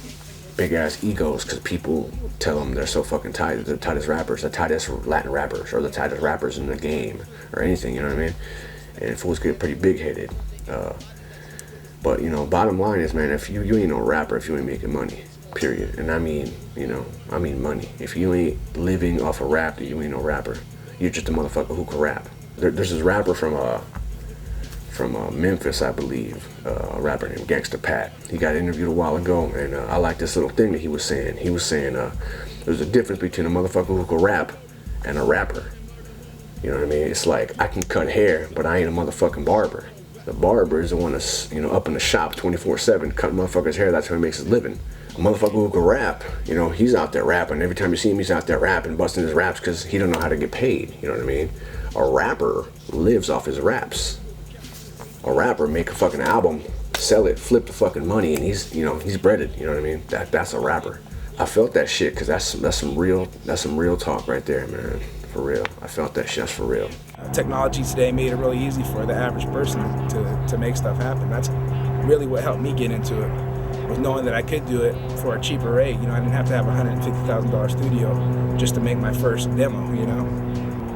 big ass egos because people tell them they're so fucking tight. They're the tightest rappers, the tightest Latin rappers, or the tightest rappers in the game, or anything, you know what I mean? And fools get pretty big headed. But, you know, bottom line is, man, if you ain't no rapper if you ain't making money, period. And I mean, you know, I mean money. If you ain't living off of rap, you ain't no rapper. You're just a motherfucker who can rap. There's this rapper from Memphis, I believe, a rapper named Gangsta Pat. He got interviewed a while ago, and I like this little thing that he was saying. He was saying there's a difference between a motherfucker who can rap and a rapper. You know what I mean? It's like, I can cut hair, but I ain't a motherfucking barber. The barber is the one that's, you know, up in the shop 24/7, cutting motherfuckers' hair. That's how he makes his living. A motherfucker who can rap, you know, he's out there rapping. Every time you see him, he's out there rapping, busting his raps because he don't know how to get paid. You know what I mean? A rapper lives off his raps. A rapper make a fucking album, sell it, flip the fucking money, and he's, you know, he's breaded. You know what I mean? That's a rapper. I felt that shit because that's some real talk right there, man. For real. I felt that shit. That's for real. Technology today made it really easy for the average person to make stuff happen. That's really what helped me get into it, was knowing that I could do it for a cheaper rate. You know, I didn't have to have a $150,000 studio just to make my first demo, you know.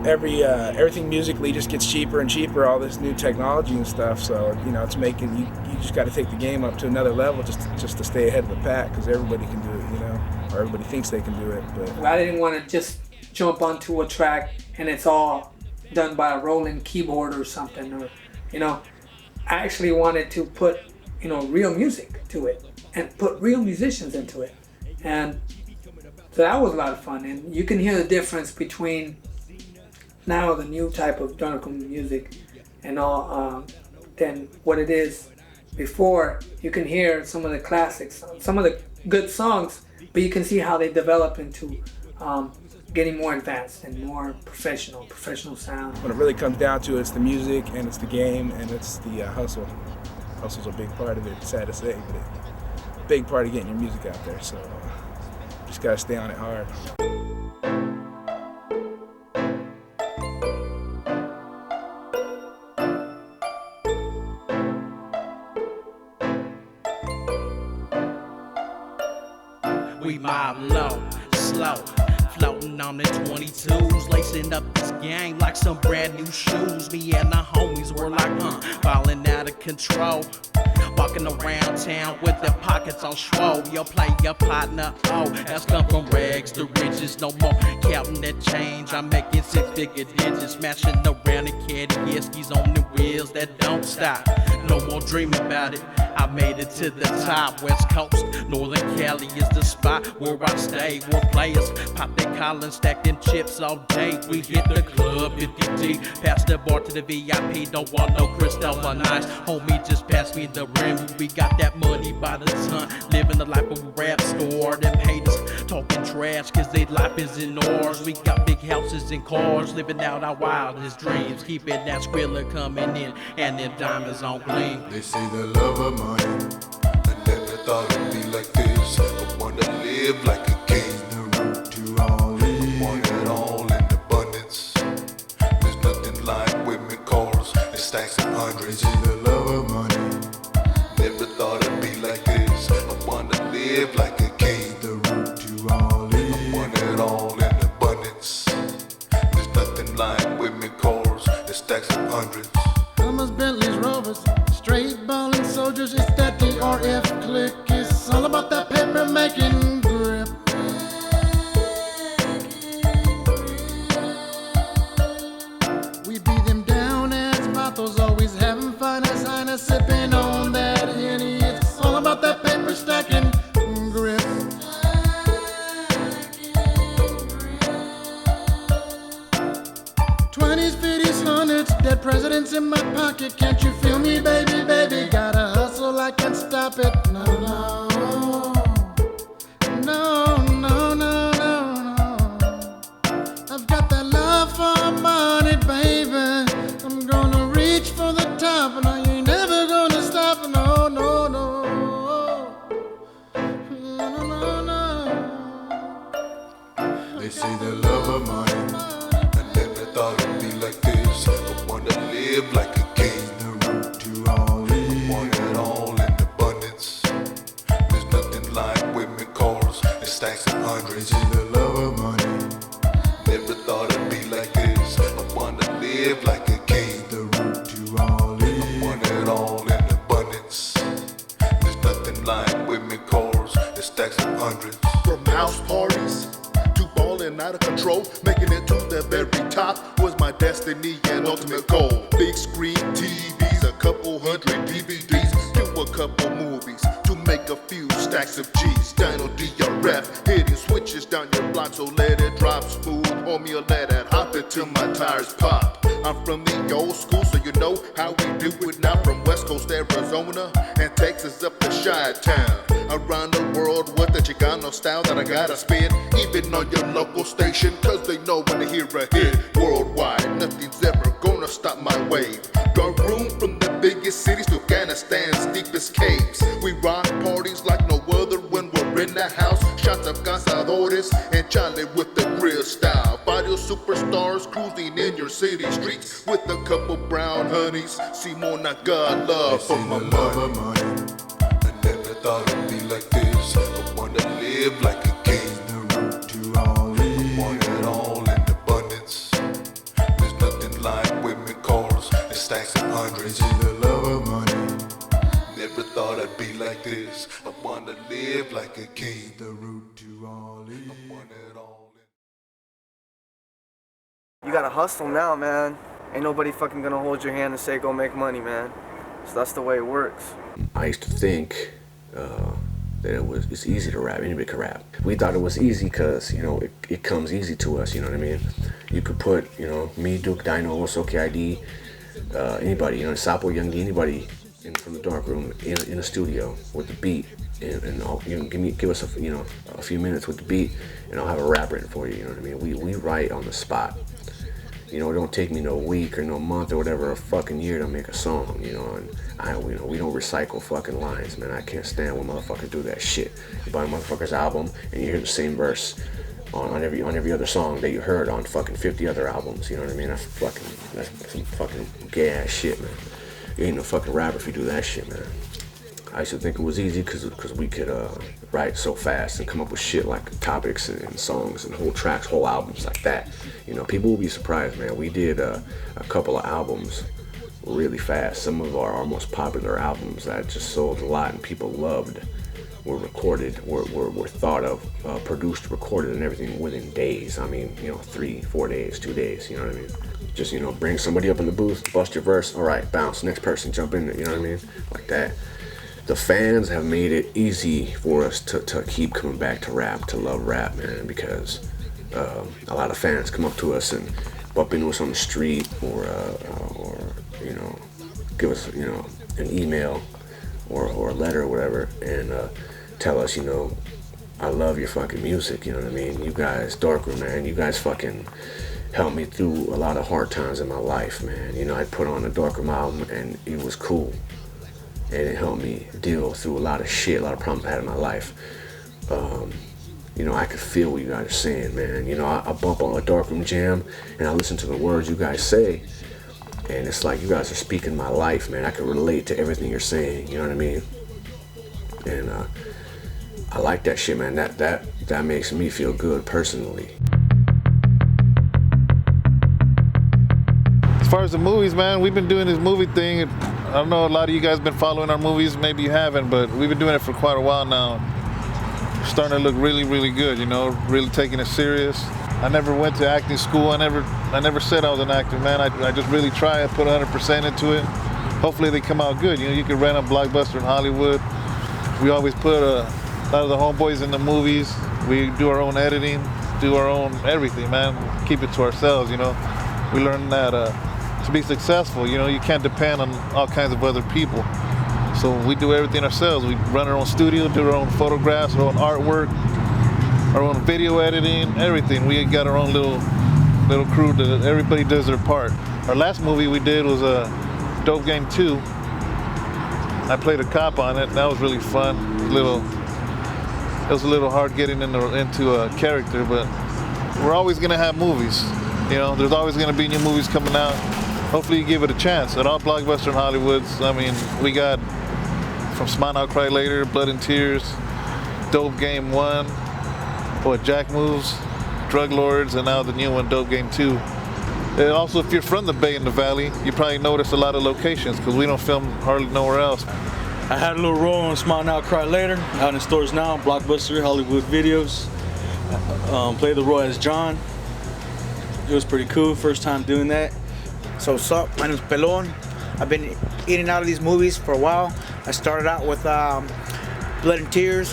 Everything musically just gets cheaper and cheaper, all this new technology and stuff, so, you know, it's making, you just got to take the game up to another level just to stay ahead of the pack, because everybody can do it, you know, or everybody thinks they can do it. But I didn't want to just jump onto a track and it's all done by a rolling keyboard or something, or, you know, I actually wanted to put, you know, real music to it and put real musicians into it, and so that was a lot of fun. And you can hear the difference between now the new type of Darkoom music and all than what it is before. You can hear some of the classics, some of the good songs, but you can see how they develop into getting more advanced and more professional sound. When it really comes down to it, it's the music and it's the game and it's the hustle. Hustle's a big part of it, sad to say, but it's a big part of getting your music out there, so just gotta stay on it hard. We mob low, slow, floating on the 22s, lacing up this game like some brand new shoes. Me and the homies were like, falling out of control. Walking around town with their pockets all swole. Yo, play your partner, oh, that's come from rags to riches. No more counting that change, I'm making 6-figure digits. Smashing around in caddy skis on the wheels that don't stop. No more dreaming about it, I made it to the top. West Coast, Northern Cali is the spot where I stay. Where players pop their collars, stack them chips all day. We hit the club 50 deep, pass the bar to the VIP. Don't want no crystal or nice, homie, just pass me the rim. We got that money by the ton, living the life of a rap store. Them haters talking trash cause their life is in ours. We got big houses and cars, living out our wildest dreams. Keeping that Skrilla coming in and them diamonds on gleam. They say the love of money, I never thought it'd be like this. I wanna live like a king, the root to all this. I want it all in abundance. There's nothing like women, cars, and stacks of hundreds. They say the love of money, never thought it'd be like this. I wanna live like a king, the root to all this. I want it all in abundance. There's nothing like women, cars, and stacks of hundreds. Thomas Bentley's Rovers, straight ballin' soldiers, it's that DRF click. It's all about that paper making grip. We beat them down as vatos, always having fun as Highness, sipping on that Henny. It's all about that paper stacking grip. Dead presidents in my pocket, can't you feel me, baby, baby? Gotta hustle, I can't stop it. No, no, no, no, no, no, no. I've got that love for money, baby. I'm gonna reach for the top, and I ain't never gonna stop. No, no, no, no, no, no. They say the love of money, I never thought it'd be like this. Live like a king, the root to all this. I want it all in abundance. There's nothing like women, cars, and stacks of hundreds. They say the love of money, never thought it'd be like this. I wanna live like a king, the root to all this. I want it all in abundance. There's nothing like women, cars, and stacks of hundreds. From house parties to balling out of control, making it to the very top was my destiny and ultimate goal. Big screen TVs, a couple hundred DVDs, do a couple movies to make a few stacks of G's. Dyno DRF, hitting switches down your block, so let it drop smooth, homie, or let it hop until my tires pop. I'm from the old school, so you know how we do it now. From West Coast Arizona and Texas up to Chi-Town. Around the world with the Chicano style that I gotta spit, even on your local station, cause they know when they hear a hit. Worldwide, nothing's ever gonna stop my wave. Darkroom from the biggest cities to Afghanistan's deepest caves. We rock parties like no other when we're in the house. Shots of cazadores and chale with the grill style. Varios superstars cruising in your city streets with a couple brown honeys. Simona, God love for my money. I never thought it'd be like this. I wanna live like a king, the root to all this. I want it all in abundance. There's nothing like women, cars, and stacks of hundreds. They say the love of money, never thought I'd be like this. I wanna live like a king, the root to all this. I want it all in. You gotta hustle now, man. Ain't nobody fucking gonna hold your hand and say go make money, man. So that's the way it works. I used to think that it's easy to rap. Anybody can rap. We thought it was easy because, you know, it comes easy to us, you know what I mean? You could put, you know, me, Duke, Dyno, Osoke ID, anybody, you know, Sapo, Young D, anybody from the Darkroom in a studio with the beat, and I'll, you know, give us a few minutes with the beat, and I'll have a rap written for you. You know what I mean? We write on the spot. You know, it don't take me no week or no month or whatever, a fucking year to make a song, you know, and we don't recycle fucking lines, man. I can't stand when motherfuckers do that shit. You buy a motherfucker's album and you hear the same verse on every other song that you heard on fucking 50 other albums, you know what I mean? That's some fucking gay ass shit, man. You ain't no fucking rapper if you do that shit, man. I used to think it was easy because we could write so fast and come up with shit like topics and songs and whole tracks, whole albums like that. You know, people will be surprised, man. We did a couple of albums really fast. Some of our most popular albums that just sold a lot and people loved were recorded, were thought of, produced, recorded, and everything within days. I mean, you know, 3-4 days, 2 days, you know what I mean? Just, you know, bring somebody up in the booth, bust your verse, all right, bounce, next person, jump in there, you know what I mean? Like that. The fans have made it easy for us to keep coming back to rap, to love rap, man, because a lot of fans come up to us and bump into us on the street or you know, give us, you know, an email or a letter or whatever and tell us, you know, I love your fucking music, you know what I mean? You guys, Darkroom, man, you guys fucking helped me through a lot of hard times in my life, man. You know, I put on a Darkroom album and it was cool. And it helped me deal through a lot of shit, a lot of problems I had in my life. You know, I could feel what you guys are saying, man. You know, I bump on a Darkroom jam and I listen to the words you guys say. And it's like you guys are speaking my life, man. I can relate to everything you're saying, you know what I mean? And I like that shit, man. That makes me feel good personally. As far as the movies, man, we've been doing this movie thing. I don't know, a lot of you guys been following our movies, maybe you haven't, but we've been doing it for quite a while now. We're starting to look really, really good, you know, really taking it serious. I never went to acting school. I never said I was an actor, man. I just really try. I put 100% into it. Hopefully they come out good. You know, you can rent a blockbuster in Hollywood. We always put a lot of the homeboys in the movies. We do our own editing, do our own everything, man. Keep it to ourselves, you know. We learned that to be successful, you know, you can't depend on all kinds of other people. So we do everything ourselves. We run our own studio, do our own photographs, our own artwork, our own video editing, everything. We got our own little crew that everybody does their part. Our last movie we did was Dope Game 2. I played a cop on it. That was really fun. It was a little hard getting into a character, but we're always gonna have movies. You know, there's always gonna be new movies coming out. Hopefully you give it a chance. At all blockbuster in Hollywoods, I mean, we got from Smile Now Cry Later, Blood and Tears, Dope Game 1, Jack Moves, Drug Lords, and now the new one, Dope Game 2. And also, if you're from the Bay and the Valley, you probably notice a lot of locations because we don't film hardly nowhere else. I had a little role on Smile Now Cry Later, out in stores now, Blockbuster, Hollywood Videos. Played the role as John. It was pretty cool, first time doing that. So what's up, my name's Pelon. I've been in and out of these movies for a while. I started out with Blood and Tears.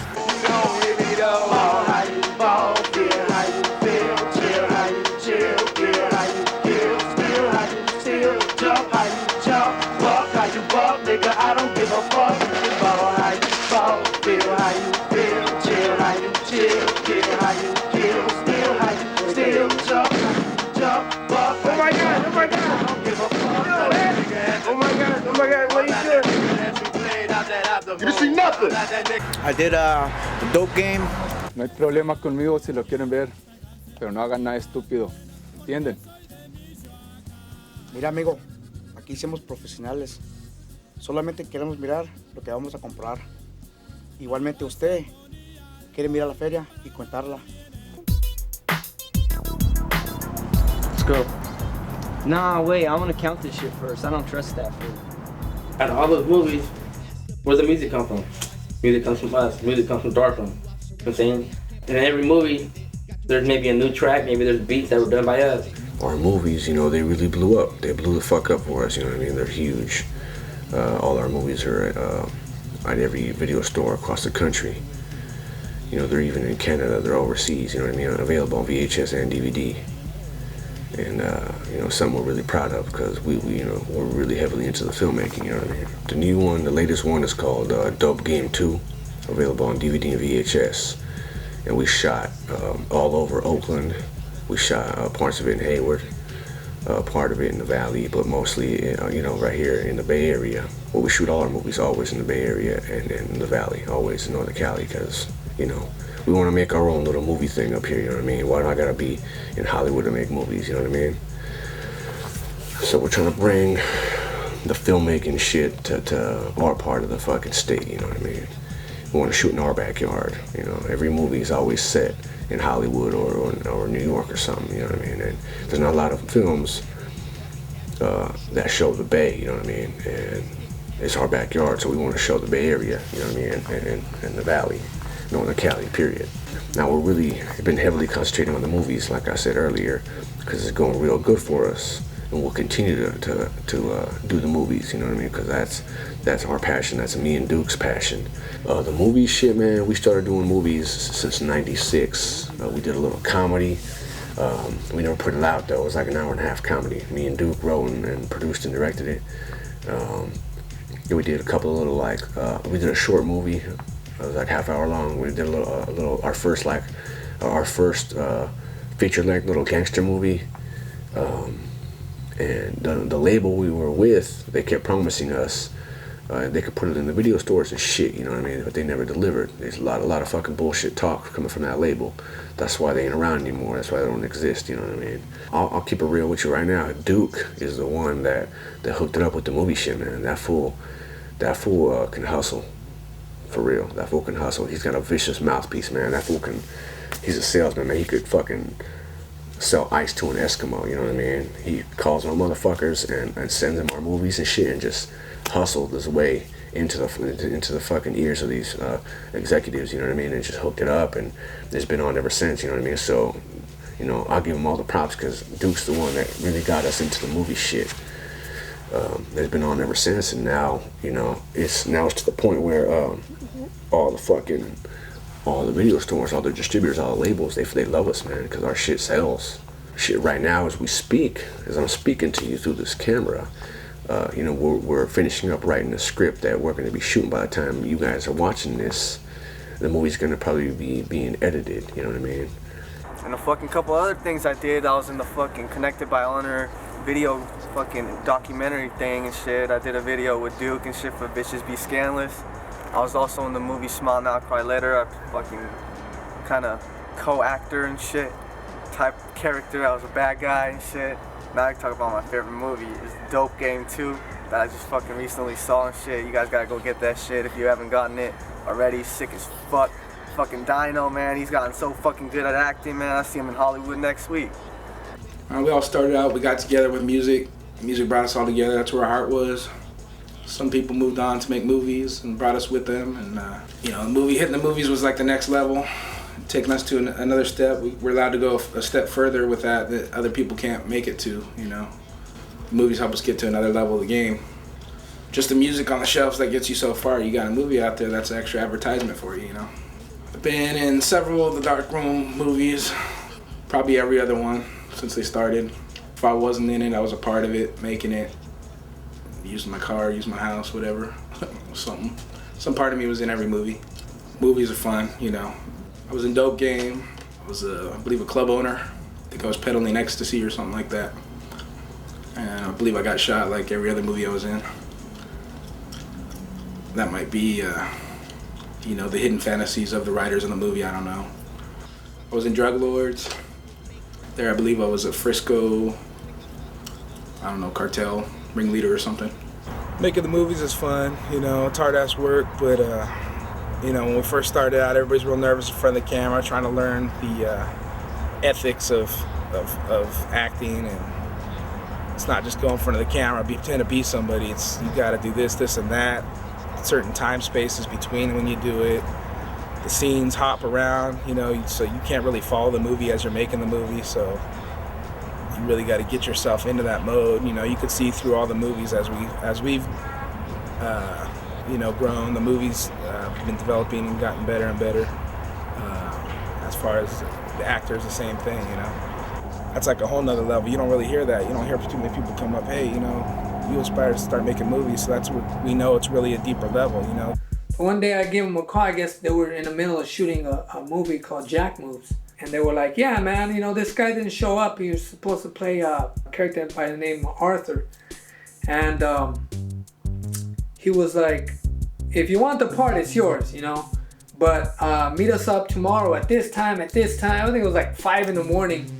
You didn't see nothing. I did the Dope Game. No hay problema conmigo si lo quieren ver, pero no hagan nada estúpido. ¿Entienden? Mira, amigo, aquí somos profesionales. Solamente queremos mirar lo que vamos a comprar. Igualmente usted quiere mirar la feria y contarla. Let's go. Nah, wait, I want to count this shit first. I don't trust that fool. Out of all those movies, where's the music come from? Music comes from us. Music comes from Darkroom. You know what I'm saying? And in every movie, there's maybe a new track, maybe there's beats that were done by us. Our movies, you know, they really blew up. They blew the fuck up for us, you know what I mean? They're huge. All our movies are at every video store across the country. You know, they're even in Canada, they're overseas, you know what I mean? Available on VHS and DVD. And, you know, something we're really proud of because we you know, we're really heavily into the filmmaking, you know what I mean? The new one, the latest one is called Dope Game 2, available on DVD and VHS. And we shot all over Oakland. We shot parts of it in Hayward, part of it in the Valley, but mostly, you know, right here in the Bay Area. Well, we shoot all our movies always in the Bay Area and in the Valley, always in Northern Cali, because, you know, we want to make our own little movie thing up here, you know what I mean? Why do I gotta be in Hollywood to make movies, you know what I mean? So we're trying to bring the filmmaking shit to our part of the fucking state, you know what I mean? We want to shoot in our backyard, you know. Every movie is always set in Hollywood or New York or something, you know what I mean? And there's not a lot of films that show the Bay, you know what I mean? And it's our backyard, so we want to show the Bay Area, you know what I mean, and the Valley, Northern Cali, period. Now we're really been heavily concentrating on the movies, like I said earlier, because it's going real good for us, and we'll continue to do the movies, you know what I mean? Because that's our passion. That's me and Duke's passion. The movie shit, man. We started doing movies since '96. We did a little comedy. We never put it out though. It was like an hour-and-a-half comedy. Me and Duke wrote and produced and directed it. Yeah, we did a couple of little we did a short movie. It was like half hour long. We did a little our first feature-length little gangster movie. And the label we were with, they kept promising us they could put it in the video stores and shit, you know what I mean? But they never delivered. There's a lot of fucking bullshit talk coming from that label. That's why they ain't around anymore. That's why they don't exist, you know what I mean? I'll keep it real with you right now. Duke is the one that hooked it up with the movie shit, man. That fool can hustle. For real. That fool can hustle. He's got a vicious mouthpiece, man. That fool he's a salesman, man. He could fucking sell ice to an Eskimo, you know what I mean? He calls on motherfuckers and sends them our movies and shit and just hustled his way into the fucking ears of these executives, you know what I mean? And just hooked it up, and it's been on ever since, you know what I mean? So, you know, I'll give him all the props because Duke's the one that really got us into the movie shit. It's been on ever since, and now, you know, it's to the point where all the video stores, all the distributors, all the labels, they love us, man, because our shit sells. Shit, right now as we speak, as I'm speaking to you through this camera, you know, we're finishing up writing a script that we're going to be shooting by the time you guys are watching this. The movie's going to probably be being edited, you know what I mean? And a fucking couple other things I did, I was in the fucking Connected by Honor video fucking documentary thing and shit. I did a video with Duke and shit for Bitches Be Scandalous. I was also in the movie Smile Now, Cry Later. I fucking kind of co-actor and shit type character. I was a bad guy and shit. Now I can talk about my favorite movie. It's Dope Game 2 that I just fucking recently saw and shit. You guys gotta go get that shit if you haven't gotten it already. Sick as fuck. Fucking Dyno, man. He's gotten so fucking good at acting, man. I see him in Hollywood next week. We all started out, we got together with music. Music brought us all together. That's where our heart was. Some people moved on to make movies and brought us with them. And, you know, hitting the movies was like the next level. Taking us to another step. We're allowed to go a step further with that other people can't make it to, you know. Movies help us get to another level of the game. Just the music on the shelves that gets you so far. You got a movie out there, that's extra advertisement for you, you know. I've been in several of the Darkroom movies, probably every other one since they started. If I wasn't in it, I was a part of it, making it, using my car, using my house, whatever, something. Some part of me was in every movie. Movies are fun, you know. I was in Dope Game. I was, I believe, a club owner. I think I was peddling ecstasy or something like that. And I believe I got shot like every other movie I was in. That might be, you know, the hidden fantasies of the writers in the movie, I don't know. I was in Drug Lords. There, I believe I was a Frisco, I don't know, cartel ringleader or something. Making the movies is fun, you know, it's hard-ass work, but, you know, when we first started out, everybody's real nervous in front of the camera, trying to learn the ethics of acting, and it's not just go in front of the camera, pretend to be somebody. It's you got to do this, and that. Certain time spaces between when you do it. The scenes hop around, you know, so you can't really follow the movie as you're making the movie. So you really got to get yourself into that mode. You know, you could see through all the movies as we've you know, grown. The movies have been developing and gotten better and better. As far as the actors, the same thing, you know. That's like a whole nother level. You don't really hear that. You don't hear too many people come up, hey, you know, you aspire to start making movies, so that's what we know. It's really a deeper level, you know. One day I gave them a call. I guess they were in the middle of shooting a movie called Jack Moves. And they were like, yeah, man, you know, this guy didn't show up. He was supposed to play a character by the name of Arthur. And he was like, if you want the part, it's yours, you know. But meet us up tomorrow at this time. I think it was like 5 in the morning.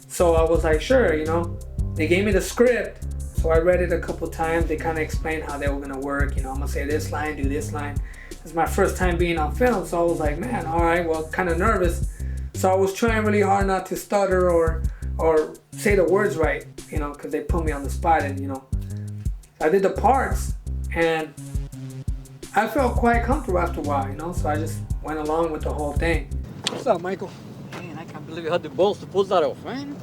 So I was like, sure, you know. They gave me the script. So I read it a couple times. They kind of explained how they were gonna work. You know, I'm gonna say this line, do this line. It's my first time being on film, so I was like, man, all right, well, kind of nervous. So I was trying really hard not to stutter or say the words right, you know, because they put me on the spot. And you know, I did the parts, and I felt quite comfortable after a while, you know. So I just went along with the whole thing. What's up, Michael? Man, I can't believe you had the balls to pull that off, man.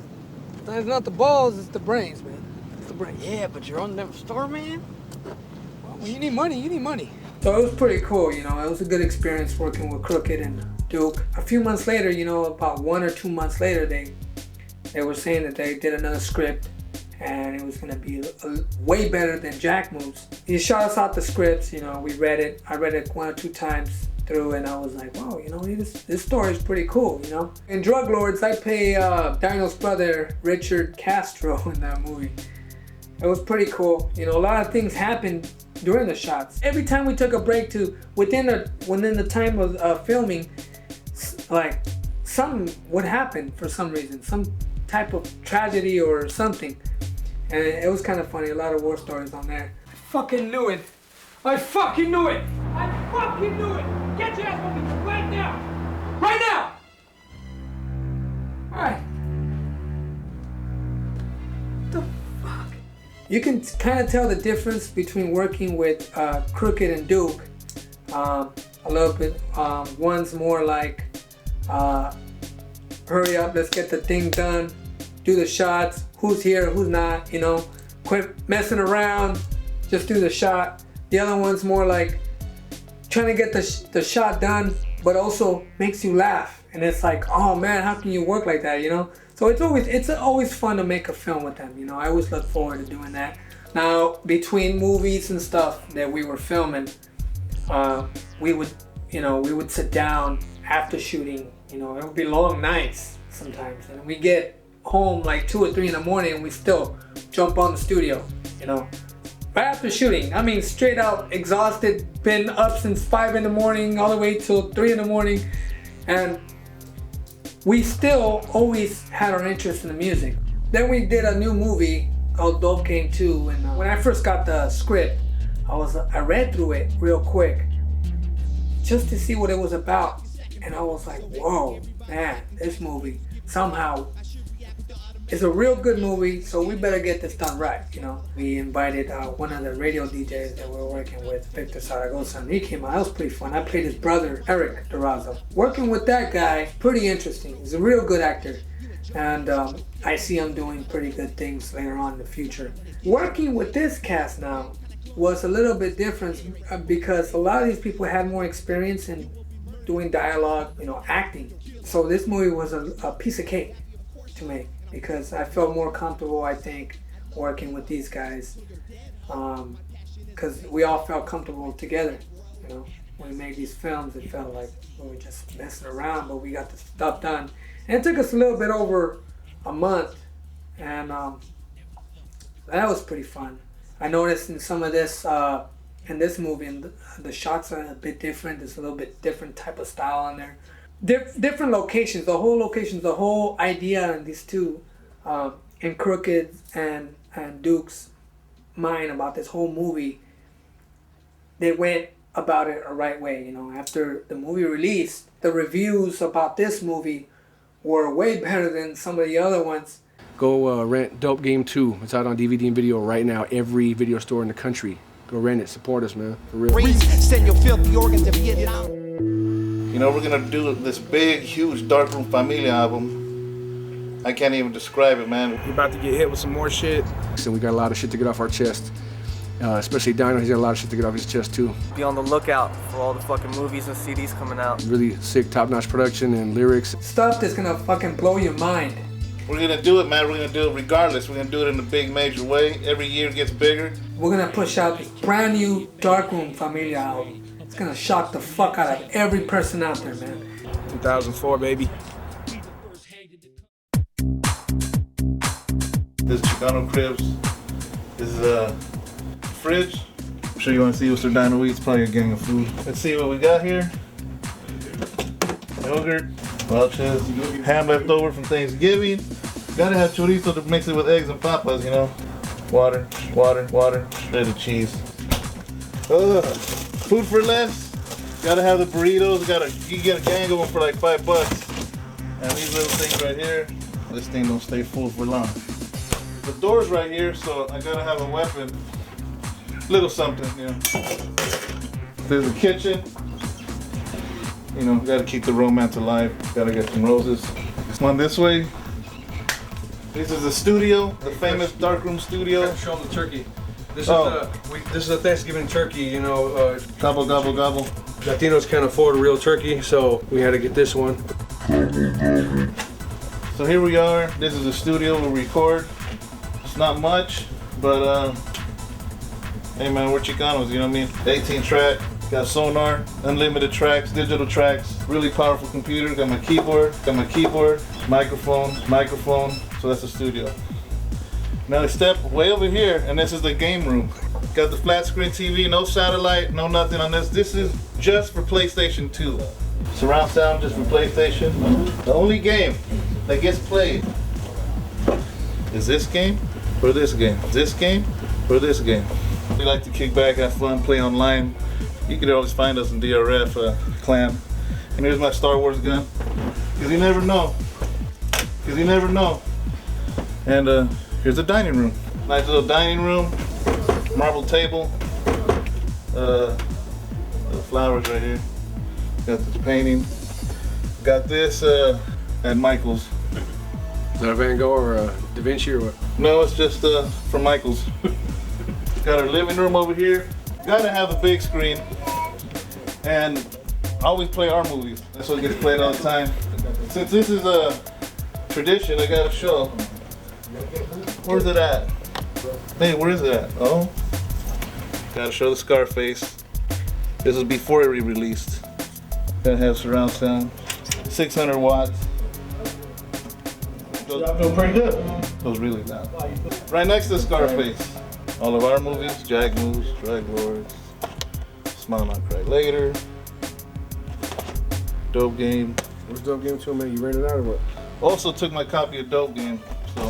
It's not the balls, it's the brains, man. It's the brains. Yeah, but you're on them store, man. Well, when you need money, you need money. So it was pretty cool, you know. It was a good experience working with Crooked and Duke. A few months later, you know, about 1 or 2 months later, they were saying that they did another script and it was gonna be way better than Jack Moves. He shot us out the scripts, you know. We read it. I read it 1 or 2 times through, and I was like, wow, you know, this story is pretty cool, you know. In Drug Lords, I play Dyno's brother, Richard Castro, in that movie. It was pretty cool. You know, a lot of things happened during the shots. Every time we took a break to within the time of filming, like something would happen for some reason, some type of tragedy or something, and it was kind of funny. A lot of war stories on there. I fucking knew it. I fucking knew it. I fucking knew it. Get your ass on me right now. Right now. All right. You can kind of tell the difference between working with Crooked and Duke a little bit. One's more like, hurry up, let's get the thing done, do the shots, who's here, who's not, you know, quit messing around, just do the shot. The other one's more like trying to get the shot done, but also makes you laugh. And it's like, oh man, how can you work like that, you know? So it's always fun to make a film with them, you know. I always look forward to doing that. Now, between movies and stuff that we were filming, we would sit down after shooting, you know. It would be long nights sometimes, and we get home like 2 or 3 in the morning, and we still jump on the studio, you know. Right after shooting, I mean, straight out exhausted, been up since 5 in the morning all the way till 3 in the morning, and we still always had our interest in the music. Then we did a new movie called Dope Game 2, and when I first got the script, I read through it real quick just to see what it was about, and I was like, whoa, man, this movie somehow is a real good movie, so we better get this done right, you know. We invited one of the radio DJs that we were working with, Victor Zaragoza, and he came out. That was pretty fun. I played his brother, Eric Durazo. Working with that guy, pretty interesting. He's a real good actor, and I see him doing pretty good things later on in the future. Working with this cast now was a little bit different because a lot of these people had more experience in doing dialogue, you know, acting. So this movie was a piece of cake to make, because I felt more comfortable, I think, working with these guys, because we all felt comfortable together, you know. When we made these films, it felt like we were just messing around, but we got the stuff done. And it took us a little bit over a month, and that was pretty fun. I noticed in some of this, in this movie, and the shots are a bit different. There's a little bit different type of style on there. Different locations, the whole idea in these two, in Crooked and Duke's mind about this whole movie, they went about it a right way, you know. After the movie released, the reviews about this movie were way better than some of the other ones. Go rent Dope Game 2. It's out on DVD and video right now. Every video store in the country. Go rent it. Support us, man. For real. Send your filthy organs to Vietnam. You know, we're gonna do this big, huge Darkroom Familia album. I can't even describe it, man. We're about to get hit with some more shit. So we got a lot of shit to get off our chest. Especially Dyno, he's got a lot of shit to get off his chest too. Be on the lookout for all the fucking movies and CDs coming out. Really sick, top-notch production and lyrics. Stuff that's gonna fucking blow your mind. We're gonna do it, man. We're gonna do it regardless. We're gonna do it in a big, major way. Every year it gets bigger. We're gonna push out this brand new Darkroom Familia album. It's gonna shock the fuck out of every person out there, man. 2004, baby. This is Chicano Cribs. This is fridge. I'm sure you want to see what's their Dyno eats. Probably a gang of food. Let's see what we got here. Yogurt, Welch's, ham left over from Thanksgiving. Gotta have chorizo to mix it with eggs and papas, you know. water, there's the cheese. Food for less. Gotta have the burritos. You can get a gang of them for like $5. And these little things right here, this thing don't stay full for long. The door's right here, so I gotta have a weapon. Little something, you know. There's a kitchen. You know, gotta keep the romance alive. Gotta get some roses. One this way. This is the studio, the famous Darkroom studio. Show them the turkey. This is a Thanksgiving turkey, you know. Gobble, gobble, gobble. Latinos can't afford a real turkey, so we had to get this one. So here we are. This is the studio we record. It's not much, but hey man, we're Chicanos, you know what I mean? 18 track, got sonar, unlimited tracks, digital tracks, really powerful computer, got my keyboard, microphone, so that's the studio. Now I step way over here, and this is the game room. Got the flat screen TV, no satellite, no nothing on this. This is just for PlayStation 2. Surround sound just for PlayStation. The only game that gets played is this game or this game. This game or this game. We like to kick back, have fun, play online. You can always find us in DRF clan. And here's my Star Wars gun. Cause you never know. And here's the dining room. Nice little dining room, marble table. The flowers right here. Got this painting. Got this at Michael's. Is that a Van Gogh or a Da Vinci or what? No, it's just from Michael's. Got our living room over here. Gotta have a big screen. And I always play our movies. That's what gets played all the time. Since this is a tradition, I gotta show. Where's it at? Hey, where is it at? Oh. Gotta show the Scarface. This is before it re-released. Gotta have surround sound. 600 watts. I feel pretty good. Feels really loud. Right next to Scarface. All of our movies, Jag Moves, Drag Lords, Smile Not Cry Later, Dope Game. What's Dope Game 2, man? You rented it out or what? Also took my copy of Dope Game, so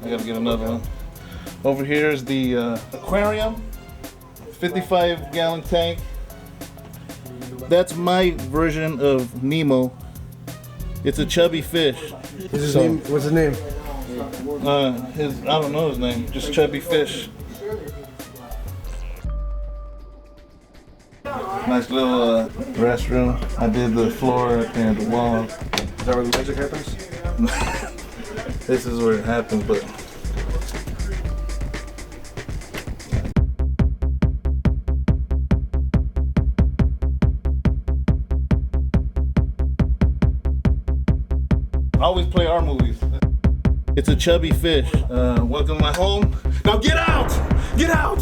I gotta get another one. Over here is the aquarium, 55-gallon tank. That's my version of Nemo. It's a chubby fish. What's his name? I don't know his name. Just chubby fish. Nice little restroom. I did the floor and the wall. Is that where the magic happens? This is where it happens, but. I always play our movies. It's a chubby fish. Welcome to my home. Now get out! Get out!